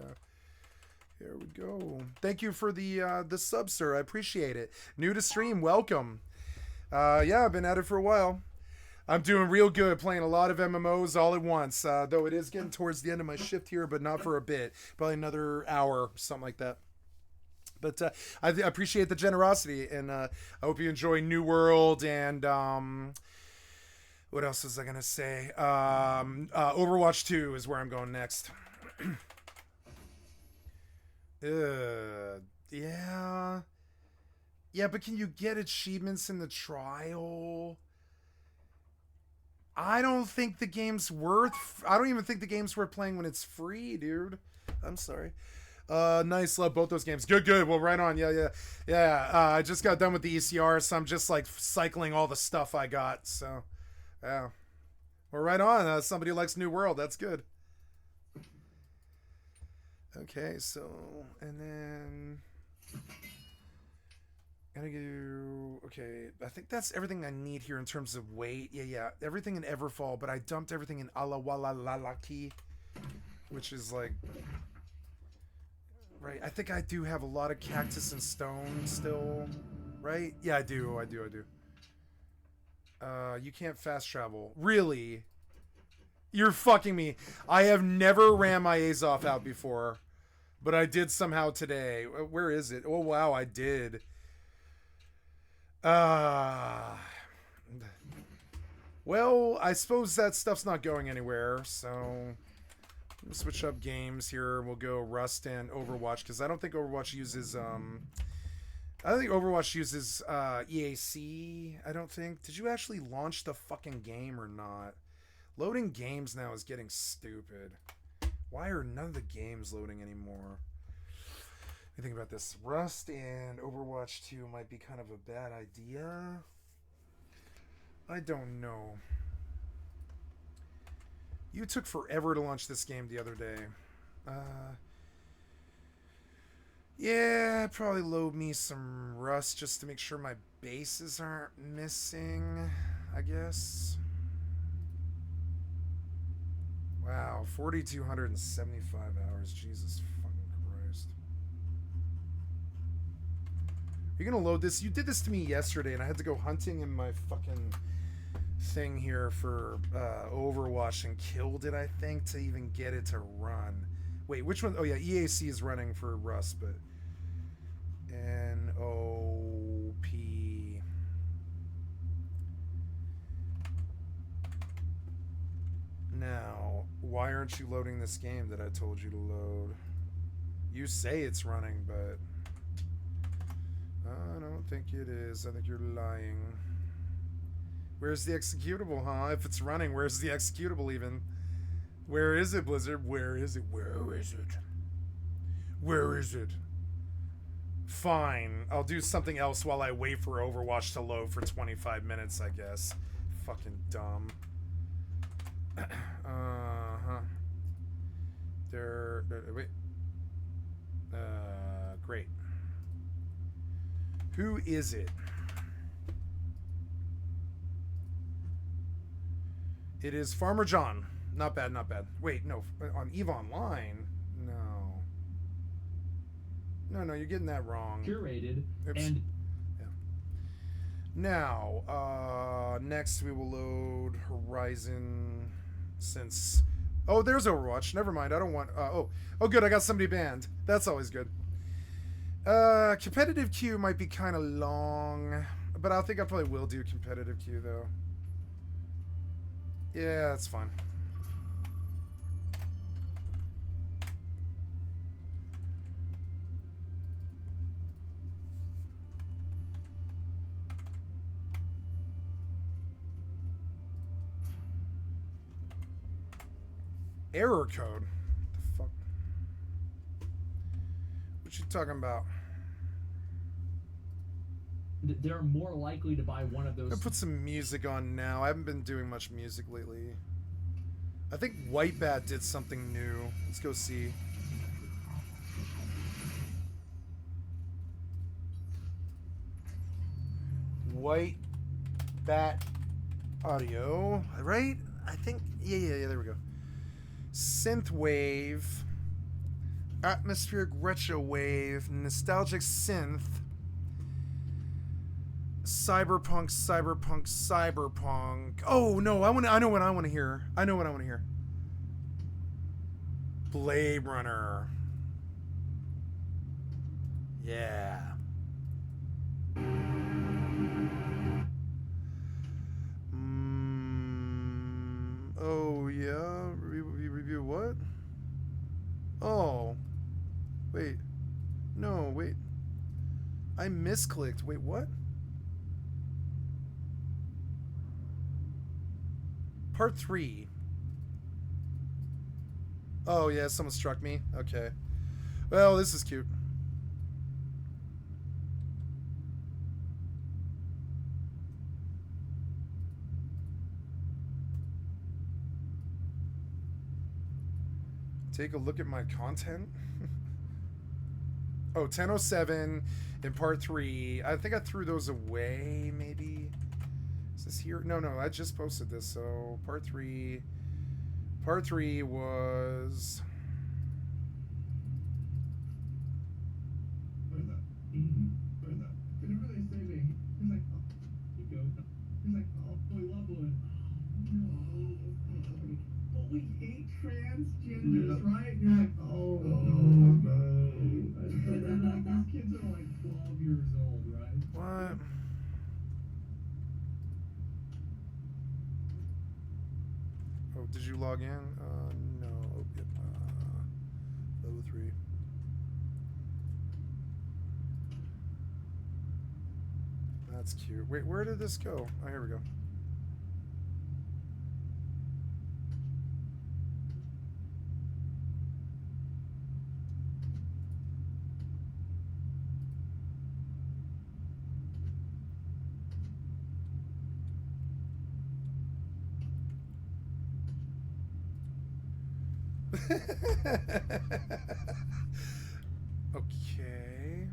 S1: Here we go. Thank you for the sub, sir. I appreciate it. New to stream, welcome. Yeah, I've been at it for a while. I'm doing real good, playing a lot of MMOs all at once. Though it is getting towards the end of my shift here, but not for a bit. Probably another hour, something like that. But I appreciate the generosity, and I hope you enjoy New World and what else was I gonna say? Overwatch 2 is where I'm going next. Yeah, but can you get achievements in the trial? I don't think the game's worth. I don't even think the game's worth playing when it's free, dude. I'm sorry. Nice, love both those games. Good. Well, right on. Yeah. I just got done with the ECR, so I'm just like cycling all the stuff I got. So, yeah. Well, right on. Somebody likes New World. That's good. Okay, so, and then gotta go. Okay, I think that's everything I need here in terms of weight. Yeah, everything in Everfall, but I dumped everything in Alawalalaki, which is like, right. I think I do have a lot of cactus and stone still, right? Yeah, I do. You can't fast travel. Really? You're fucking me. I have never ran my Azov out before, but I did somehow today. Where is it? Oh, wow, I did. Well, I suppose that stuff's not going anywhere, so We'll switch up games here. We'll go Rust and Overwatch because I don't think Overwatch uses EAC. I don't think. Did you actually launch the fucking game or not? Loading games now is getting stupid. Why are none of the games loading anymore? What do you think about this? Rust and Overwatch 2 might be kind of a bad idea. I don't know. You took forever to launch this game the other day. Yeah, probably load me some Rust just to make sure my bases aren't missing, I guess. Wow, 4,275 hours. Jesus fucking Christ. You're gonna load this? You did this to me yesterday, and I had to go hunting in my fucking thing here for Overwatch and killed it, I think, to even get it to run. Wait, which one? Oh, yeah, EAC is running for Rust, but... N-O-P... Now, why aren't you loading this game that I told you to load? You say it's running, but... I don't think it is. I think you're lying. Where's the executable, huh? If it's running, where's the executable even? Where is it, Blizzard? Where is it? Where is it? Where is it? Fine. I'll do something else while I wait for Overwatch to load for 25 minutes, I guess. Fucking dumb. Uh-huh. Wait. Great. Who is it? It is Farmer John. Not bad, not bad. Wait, no. On EVE Online? No. No, you're getting that wrong.
S2: Curated.
S1: Oops.
S2: And...
S1: Yeah. Now, next we will load Horizon since... Oh, there's Overwatch. Never mind. I don't want... Oh, good. I got somebody banned. That's always good. Competitive queue might be kind of long, but I think I probably will do competitive queue, though. Yeah, that's fine. Error code? What the fuck? What you talking about?
S2: They're more likely to buy one of those.
S1: I'm gonna put some music on now. I haven't been doing much music lately. I think White Bat did something new. Let's go see. White Bat audio, right? I think, yeah, there we go. Synthwave, atmospheric retro wave, nostalgic synth, cyberpunk. Oh no, I know what I want to hear. Blade Runner. Yeah. Oh yeah. Review what? Oh. Wait. No, wait. I misclicked. Wait, what? Part 3. Oh yeah, someone struck me. Okay. Well, this is cute. Take a look at my content. Oh, 10:07 in part 3. I think I threw those away, maybe. Is this here? No, I just posted this. So part 3 was...
S2: We hate transgenders, right? You're like, oh no. And then like these kids are like 12 years old, right?
S1: What? Oh, did you log in? No. Yep. That's cute. Wait, where did this go? Oh, here we go. Okay.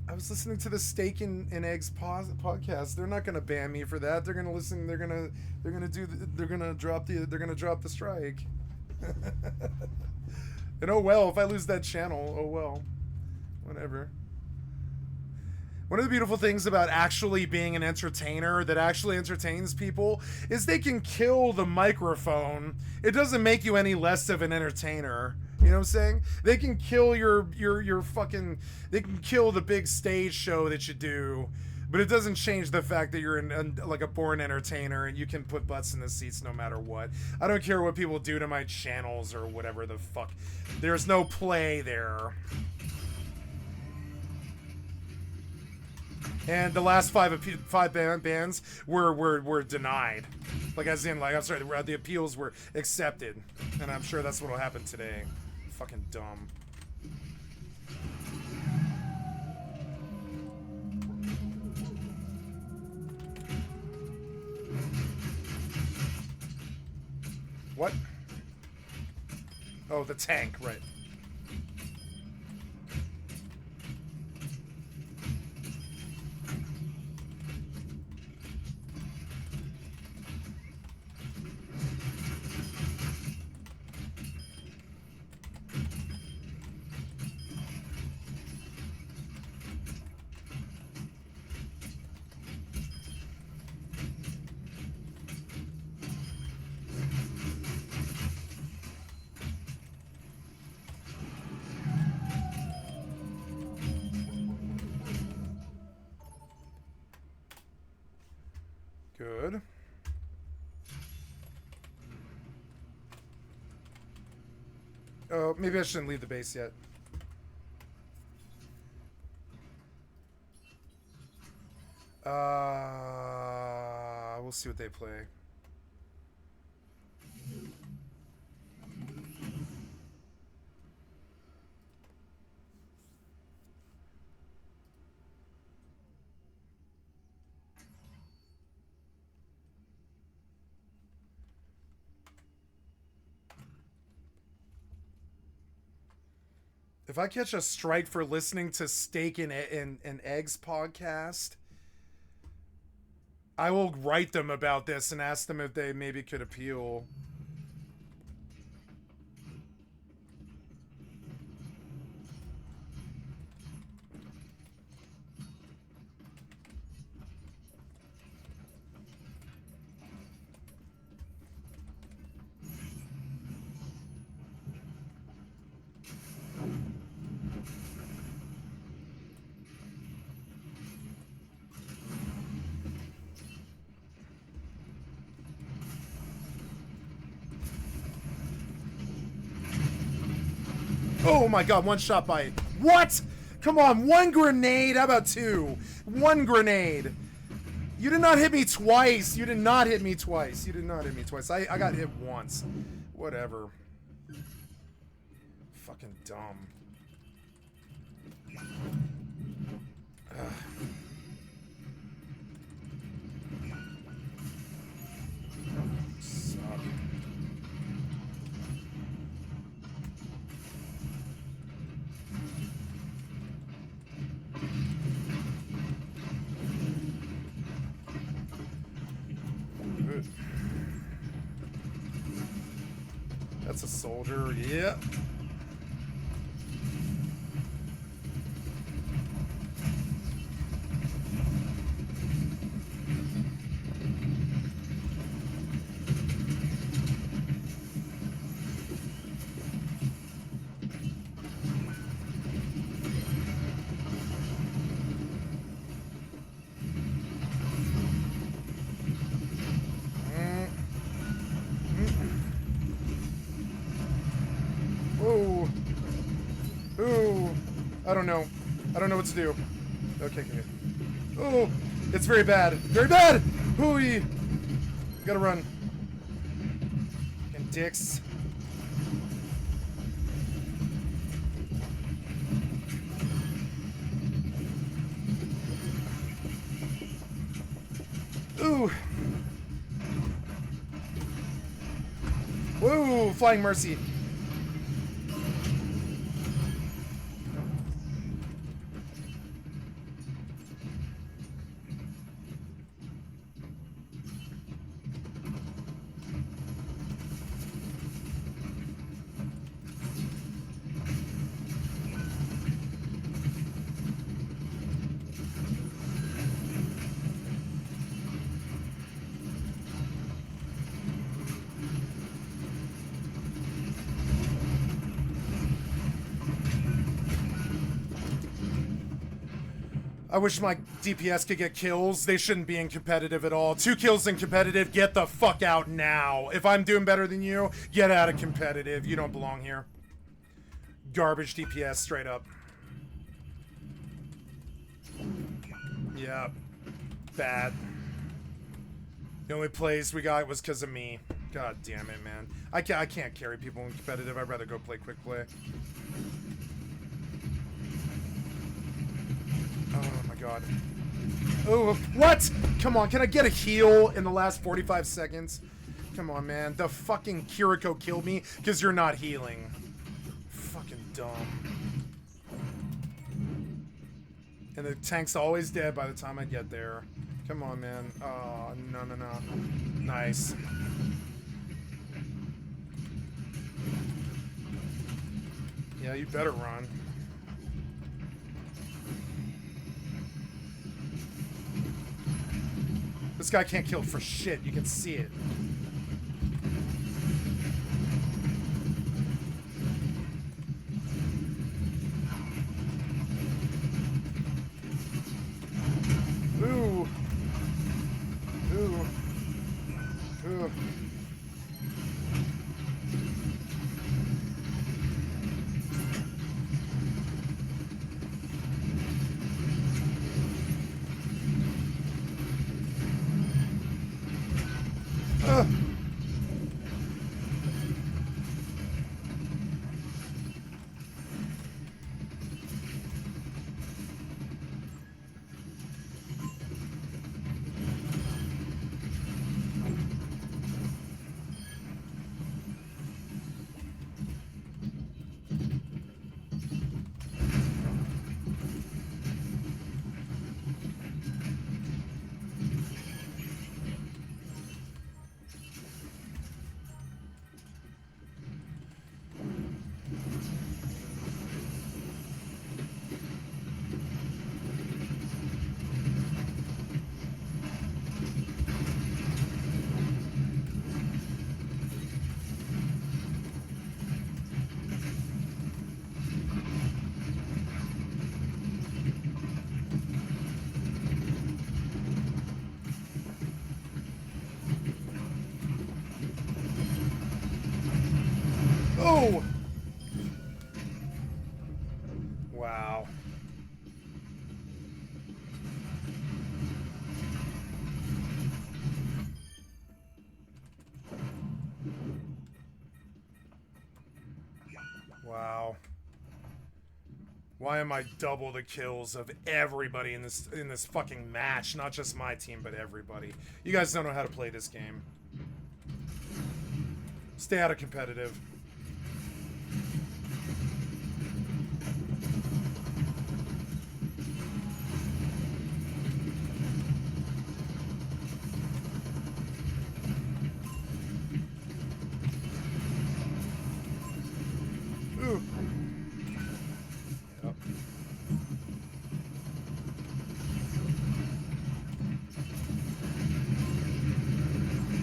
S1: I was listening to the Steak and Eggs podcast. They're not gonna ban me for that. They're gonna listen. They're gonna drop the strike. And oh well, if I lose that channel, oh well, whatever. One of the beautiful things about actually being an entertainer that actually entertains people is they can kill the microphone. It doesn't make you any less of an entertainer. You know what I'm saying? They can kill your fucking... They can kill the big stage show that you do, but it doesn't change the fact that you're like a born entertainer and you can put butts in the seats no matter what. I don't care what people do to my channels or whatever the fuck. There's no play there. And the last five bans were denied. Like, as in, like, I'm sorry, the appeals were accepted. And I'm sure that's what'll happen today. Fucking dumb. What? Oh, the tank, right. Good. Oh, maybe I shouldn't leave the base yet. We'll see what they play. If I catch a strike for listening to Steak and Eggs podcast, I will write them about this and ask them if they maybe could appeal. Oh my god, one shot by... What? Come on, one grenade? How about two? One grenade. You did not hit me twice. You did not hit me twice. You did not hit me twice. I got hit once. Whatever. Fucking dumb. Ugh. Suck. Good. That's a soldier, yeah. Ooh. I don't know what to do. Okay, okay. Oh, it's very bad. Very bad! Hooey! Gotta run. And dicks. Ooh. Whoa, Flying Mercy. I wish my DPS could get kills. They shouldn't be in competitive at all. 2 kills in competitive, get the fuck out now. If I'm doing better than you, get out of competitive. You don't belong here. Garbage DPS, straight up. Yeah. Bad. The only plays we got was because of me. God damn it, man. I can't carry people in competitive. I'd rather go play quick play. Oh my god. Oh, what? Come on, can I get a heal in the last 45 seconds? Come on, man. The fucking Kiriko killed me because you're not healing. Fucking dumb. And the tank's always dead by the time I get there. Come on, man. Oh, no, no, no. Nice. Yeah, you better run. This guy can't kill for shit. You can see it. Ooh. Ooh. Ooh. Oh! Wow. Wow. Why am I double the kills of everybody in this fucking match? Not just my team, but everybody. You guys don't know how to play this game. Stay out of competitive. Ooh. Yep.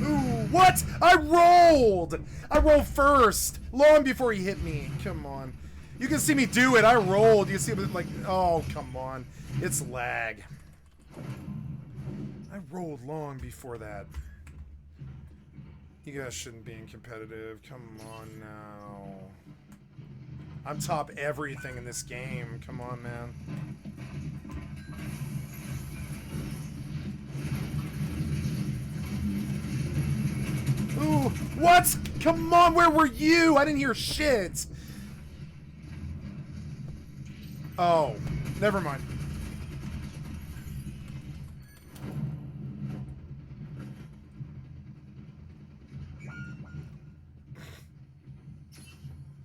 S1: Ooh, what? I rolled! I rolled first! Long before he hit me. Come on. You can see me do it. I rolled. You see it like, oh, come on. It's lag. I rolled long before that. You guys shouldn't be in competitive. Come on now. I'm top everything in this game. Come on, man. Ooh, what? Come on, where were you? I didn't hear shit. Oh, never mind.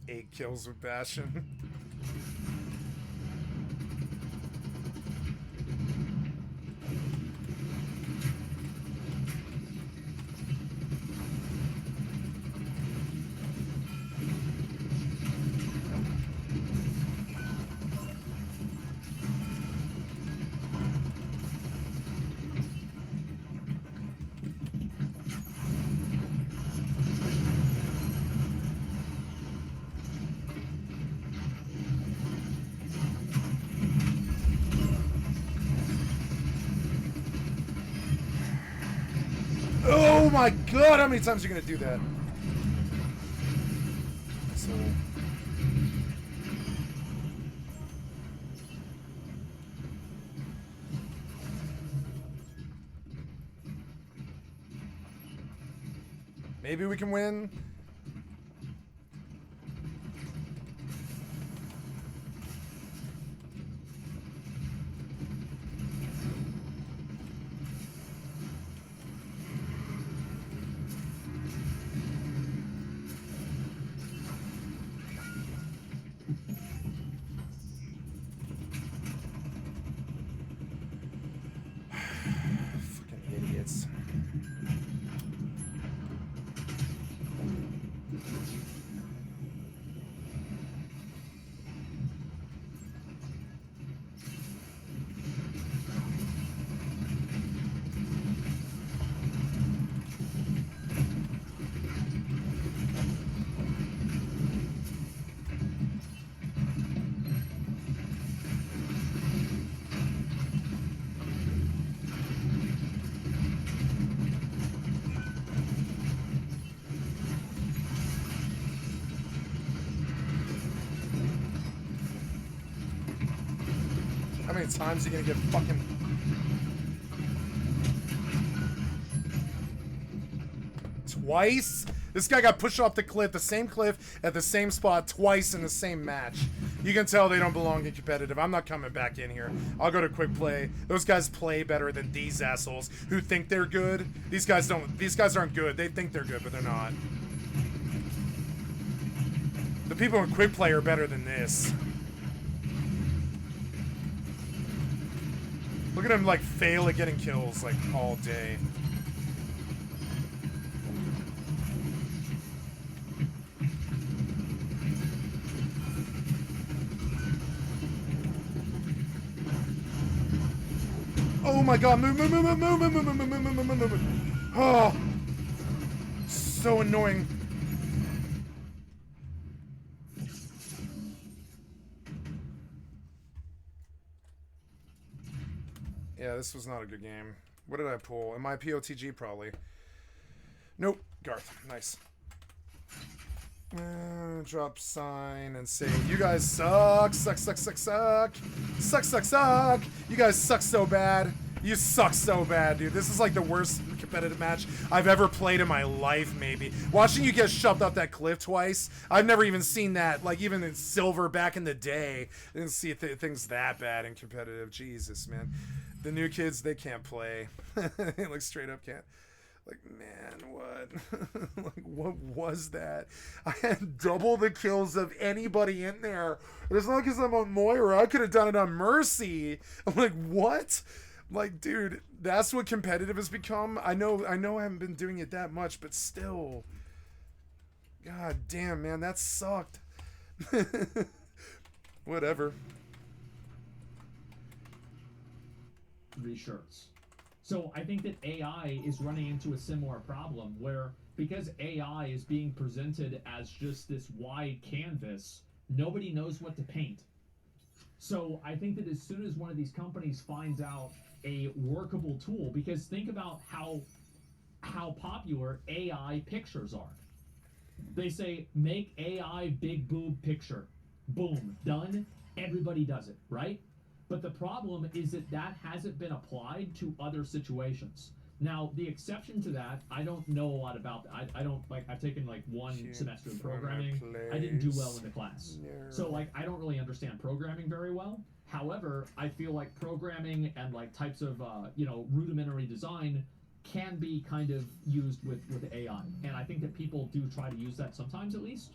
S1: Eight kills with Bastion. Oh my god, how many times are you gonna do that? So... maybe we can win. How many times are you gonna get fucking... twice? This guy got pushed off the cliff, the same cliff, at the same spot twice in the same match. You can tell they don't belong in competitive. I'm not coming back in here. I'll go to quick play. Those guys play better than these assholes who think they're good. These guys don't. These guys aren't good. They think they're good, but they're not. The people in quick play are better than this. Look at him, like, fail at getting kills, like, all day. Oh my god, move. Oh, so annoying. Yeah, this was not a good game. What did I pull? Am I POTG? Probably. Nope. Garth. Nice. Drop sign and say, you guys suck. Suck. You guys suck so bad. You suck so bad, dude. This is like the worst competitive match I've ever played in my life, maybe. Watching you get shoved off that cliff twice, I've never even seen that, like, even in silver back in the day. I didn't see things that bad in competitive. Jesus, man. The new kids, they can't play. They, like, straight up can't. Like, man, what? Like, what was that? I had double the kills of anybody in there. It's not because I'm on Moira. I could have done it on Mercy. I'm like, what? Like, dude, that's what competitive has become. I know I haven't been doing it that much, but still. God damn, man, that sucked. Whatever.
S2: Reshirts. So I think that AI is running into a similar problem where, because AI is being presented as just this wide canvas, nobody knows what to paint. So I think that as soon as one of these companies finds out a workable tool, because think about how popular AI pictures are. They say, make AI big boob picture. Boom, done. Everybody does it, right? But the problem is that hasn't been applied to other situations. Now, the exception to that, I don't know a lot about that. I don't, like, I've taken, like, one semester of programming. I didn't do well in the class.
S1: No.
S2: So, like, I don't really understand programming very well. However, I feel like programming and, like, types of, you know, rudimentary design can be kind of used with AI. And I think that people do try to use that sometimes, at least.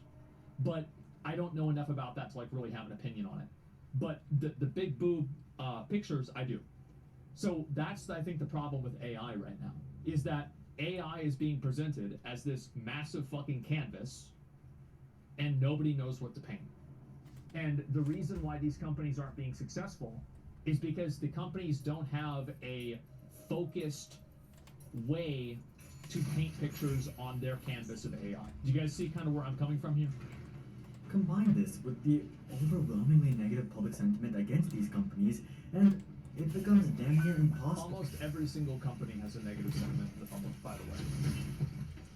S2: But I don't know enough about that to, like, really have an opinion on it. But the big boob pictures, I do. So that's, I think, the problem with AI right now, is that AI is being presented as this massive fucking canvas, and nobody knows what to paint. And the reason why these companies aren't being successful is because the companies don't have a focused way to paint pictures on their canvas of AI. Do you guys see kind of where I'm coming from here?
S3: Combine this with the overwhelmingly negative public sentiment against these companies, and it becomes damn near impossible.
S2: Almost every single company has a negative sentiment in the public, by the way.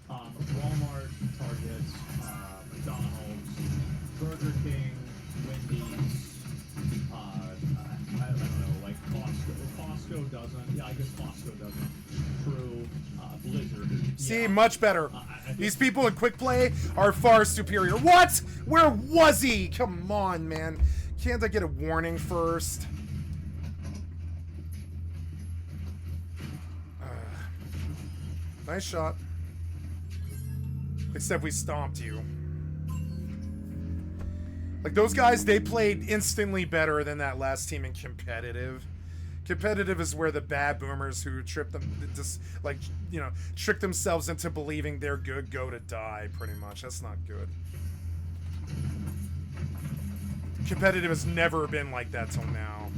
S2: Walmart, Target, McDonald's, Burger King, Wendy's, I don't know, like Costco. Costco doesn't. Yeah, I guess Costco doesn't. True. Blizzard.
S1: See,
S2: yeah.
S1: much better. These people in Quick Play are far superior. What? Where was he? Come on, man. Can't I get a warning first? Nice shot. Except we stomped you. Like, those guys, they played instantly better than that last team in competitive. Competitive is where the bad boomers who trip them, just, like, you know, trick themselves into believing they're good go to die, pretty much. That's not good. Competitive has never been like that till now.